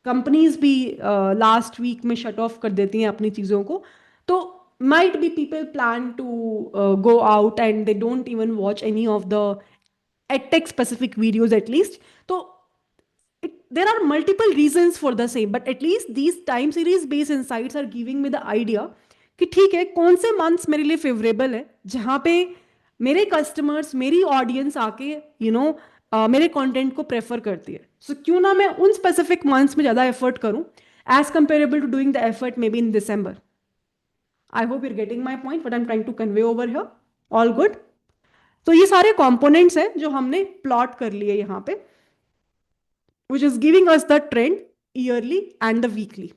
कंपनीज भी लास्ट वीक में शट ऑफ कर देती हैं अपनी चीज़ों को. तो might be people plan to go out and they don't even watch any of the edtech specific videos at least. So there are multiple reasons for the same, but at least these time series based insights are giving me the idea कि ठीक है कौन से months मेरे लिए favourable है, जहाँ पे मेरे कस्टमर्स, मेरी ऑडियंस आके मेरे कंटेंट को प्रेफर करती है. सो क्यों ना मैं उन स्पेसिफिक मंथ्स में ज़्यादा एफर्ट करूं as comparable to doing the effort maybe in December. I hope you're getting my point what I am trying to convey over here. All good. तो ये सारे कंपोनेंट्स हैं जो हमने प्लॉट कर लिए यहाँ पे, विच is giving us the trend yearly and the weekly.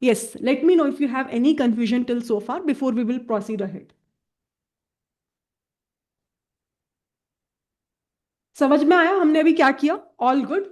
Yes, let me know if you have any confusion till so far before we will proceed ahead. समझ में आया हमने अभी क्या किया? All good?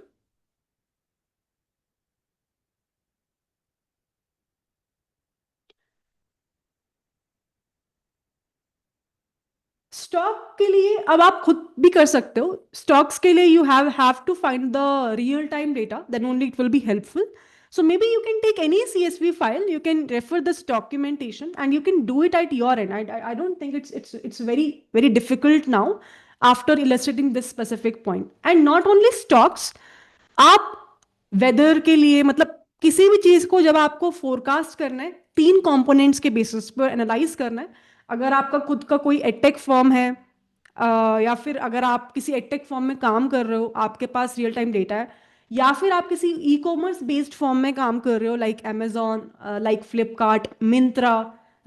स्टॉक के लिए अब आप खुद भी कर सकते हो. स्टॉक्स के लिए you have to find the real time data, then only it will be helpful. So maybe you can take any CSV file, you can refer this documentation, and you can do it at your end. I don't think it's very very difficult now after illustrating this specific point. And not only stocks, आप weather के लिए मतलब किसी भी चीज को जब आपको फोरकास्ट करना है, तीन कंपोनेंट्स के बेसिस पर एनालाइज करना है. अगर आपका खुद का कोई एडटेक फॉर्म है, या फिर अगर आप किसी एडटेक फॉर्म में काम कर रहे हो, आपके पास रियल टाइम डेटा है, या फिर आप किसी ई कॉमर्स बेस्ड फॉर्म में काम कर रहे हो like Amazon, like Flipkart, Myntra,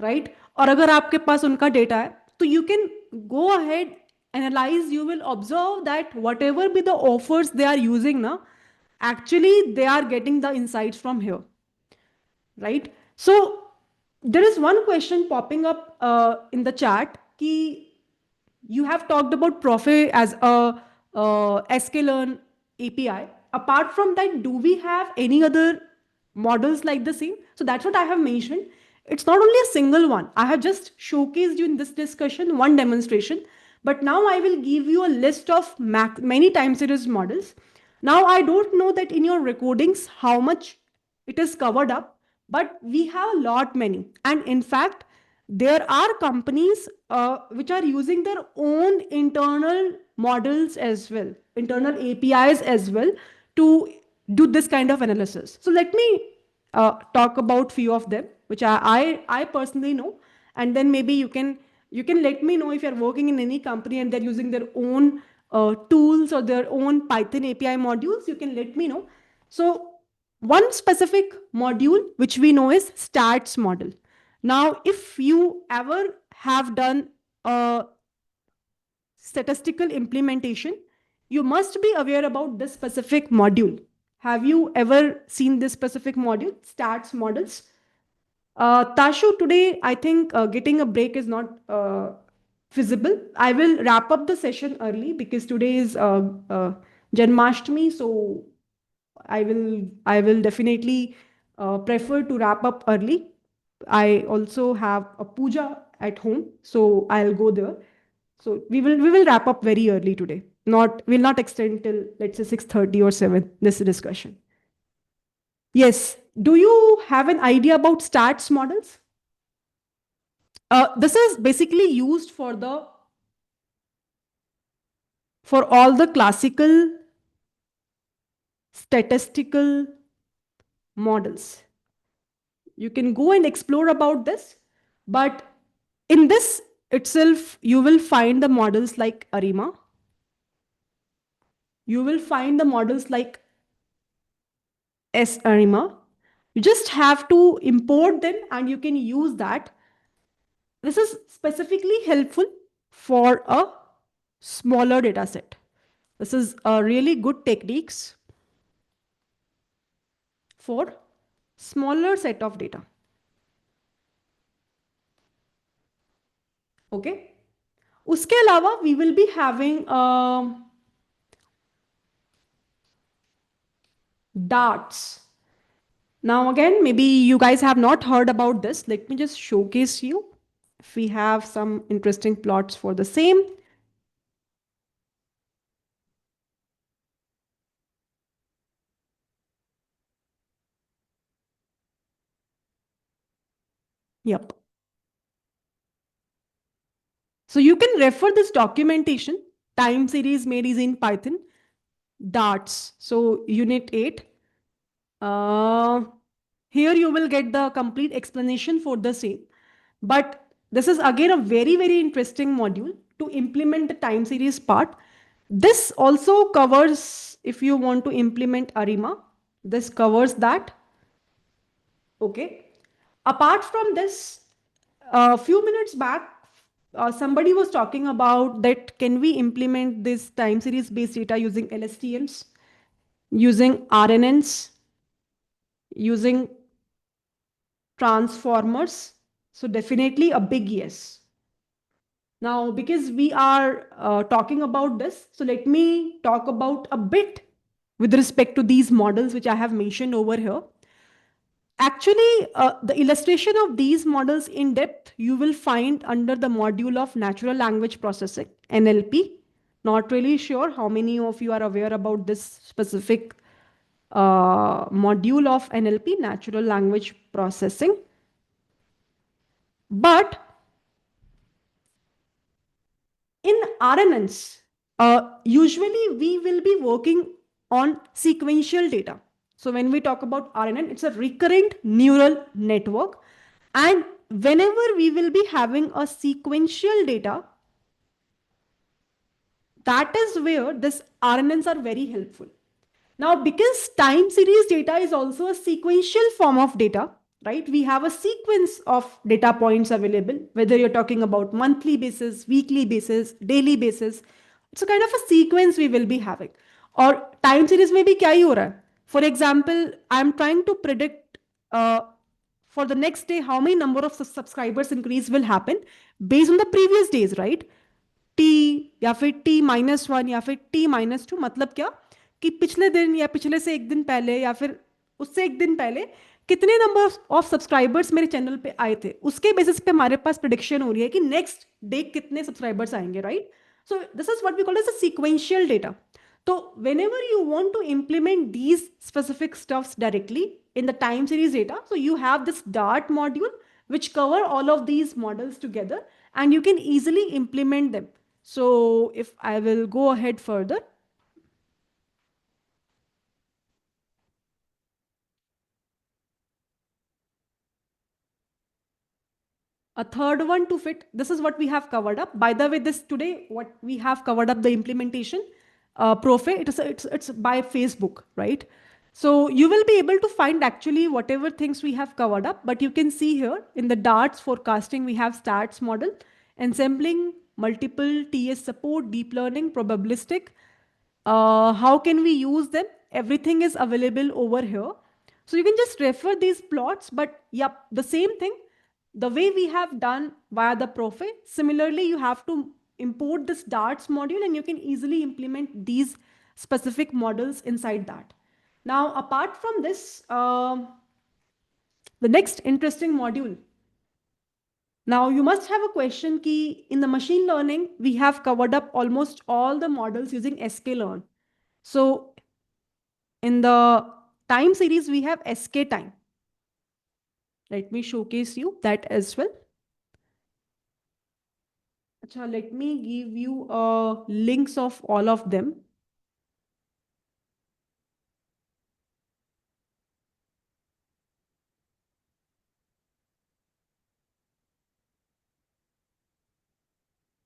right. और अगर आपके पास उनका डेटा है तो you can go ahead, analyze, you will observe that whatever be the offers they are using now, actually they are getting the insights from here, right. So there is one question popping up in the chat ki you have talked about Profe as a sklearn API. Apart from that, do we have any other models like the same? So that's what I have mentioned. It's not only a single one. I have just showcased you in this discussion one demonstration, but now I will give you a list of many time series models. Now I don't know that in your recordings how much it is covered up, but we have a lot many. And in fact, there are companies which are using their own internal models as well, internal APIs as well, to do this kind of analysis. So let me talk about few of them, which I personally know, and then maybe you can let me know if you're working in any company and they're using their own tools or their own Python API modules. You can let me know. So one specific module which we know is stats model. Now, if you ever have done a statistical implementation, you must be aware about this specific module. Have you ever seen this specific module, stats models? Tashu, today I think getting a break is not feasible. I will wrap up the session early because today is Janmashtami, so I will definitely prefer to wrap up early. I also have a puja at home, so I'll go there. So we will wrap up very early today. We'll not extend till let's say 6:30 or 7 this discussion. Yes. Do you have an idea about stats models? This is basically used for all the classical statistical models. You can go and explore about this, but in this itself, you will find the models like Arima. You will find the models like Arima. You just have to import them and you can use that. This is specifically helpful for a smaller data set. This is a really good techniques for smaller set of data. Okay. उसके अलावा we will be having darts. Now again, maybe you guys have not heard about this. Let me just showcase you if we have some interesting plots for the same. Yep. So you can refer this documentation, time series made is in Python, darts. So unit 8. Here you will get the complete explanation for the same. But This is again a very, very interesting module to implement the time series part. This also covers, if you want to implement ARIMA, this covers that. Okay. Apart from this, a few minutes back, somebody was talking about that can we implement this time series based data using LSTMs, using RNNs, using transformers? So definitely a big yes. Now, because we are talking about this, so let me talk about a bit with respect to these models which I have mentioned over here. Actually, the illustration of these models in depth, you will find under the module of natural language processing, NLP. Not really sure how many of you are aware about this specific module of NLP, natural language processing. But in RNNs, usually we will be working on sequential data. So when we talk about RNN, it's a recurrent neural network. And whenever we will be having a sequential data, that is where this RNNs are very helpful. Now, because time series data is also a sequential form of data, right? We have a sequence of data points available, whether you're talking about monthly basis, weekly basis, daily basis. It's a kind of a sequence we will be having. Or time series में भी क्या ही हो रहा है? For example, I'm trying to predict for the next day how many number of subscribers increase will happen based on the previous days, right? T या फिर T-1 या फिर T-2, मतलब क्या कि पिछले दिन या पिछले से एक दिन पहले या फिर उससे एक दिन पहले कितने नंबर ऑफ सब्सक्राइबर्स मेरे चैनल पे आए थे, उसके बेसिस पे हमारे पास प्रिडिक्शन हो रही है कि नेक्स्ट डे कितने सब्सक्राइबर्स आएंगे, right? So this is what we call as a sequential data. तो whenever you want to implement these specific stuffs directly in the time series data, so you have this Dart module which cover all of these models together and you can easily implement them. So if I will go ahead further, a third one to fit, this is what we have covered up. By the way, this today, what we have covered up the implementation, Profe, it's by Facebook, right? So you will be able to find actually whatever things we have covered up, but you can see here in the darts forecasting, we have stats model, ensembling, multiple TS support, deep learning, probabilistic. How can we use them? Everything is available over here. So you can just refer these plots, but yep, the same thing. The way we have done via the Profe, similarly, you have to import this darts module and you can easily implement these specific models inside that. Now, apart from this, the next interesting module. Now, you must have a question key in the machine learning, we have covered up almost all the models using sklearn. So in the time series, we have skTime. Let me showcase you that as well. Achha, let me give you links of all of them.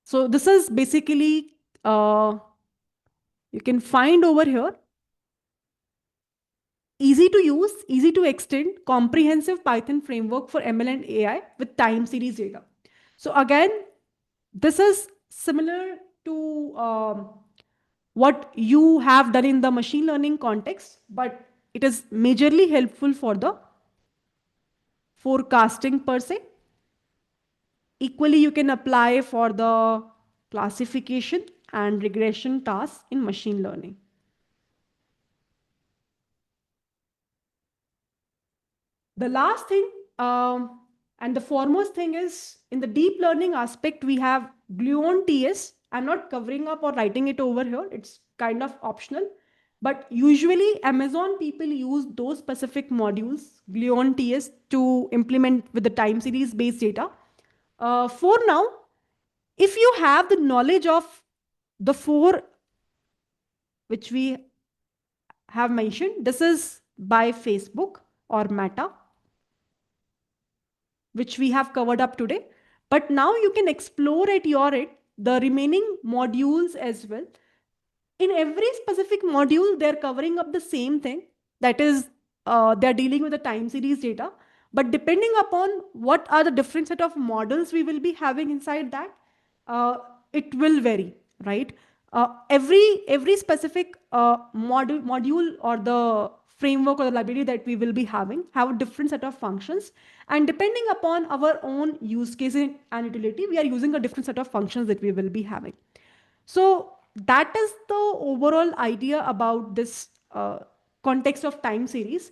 So this is basically, you can find over here, easy to use, easy to extend, comprehensive Python framework for ML and AI with time series data. So again, this is similar to what you have done in the machine learning context, but it is majorly helpful for the forecasting per se. Equally, you can apply for the classification and regression tasks in machine learning. The last thing and the foremost thing is in the deep learning aspect, we have Gluon TS. I'm not covering up or writing it over here. It's kind of optional. But usually Amazon people use those specific modules, Gluon TS, to implement with the time series based data. For now, if you have the knowledge of the four which we have mentioned, this is by Facebook or Meta, which we have covered up today. But now you can explore at your end the remaining modules as well. In every specific module, they're covering up the same thing. That is, they're dealing with the time series data. But depending upon what are the different set of models we will be having inside that, uh, it will vary, right? Every specific module or the framework or the library that we will be having have a different set of functions, and depending upon our own use case and utility, we are using a different set of functions that we will be having. So that is the overall idea about this context of time series.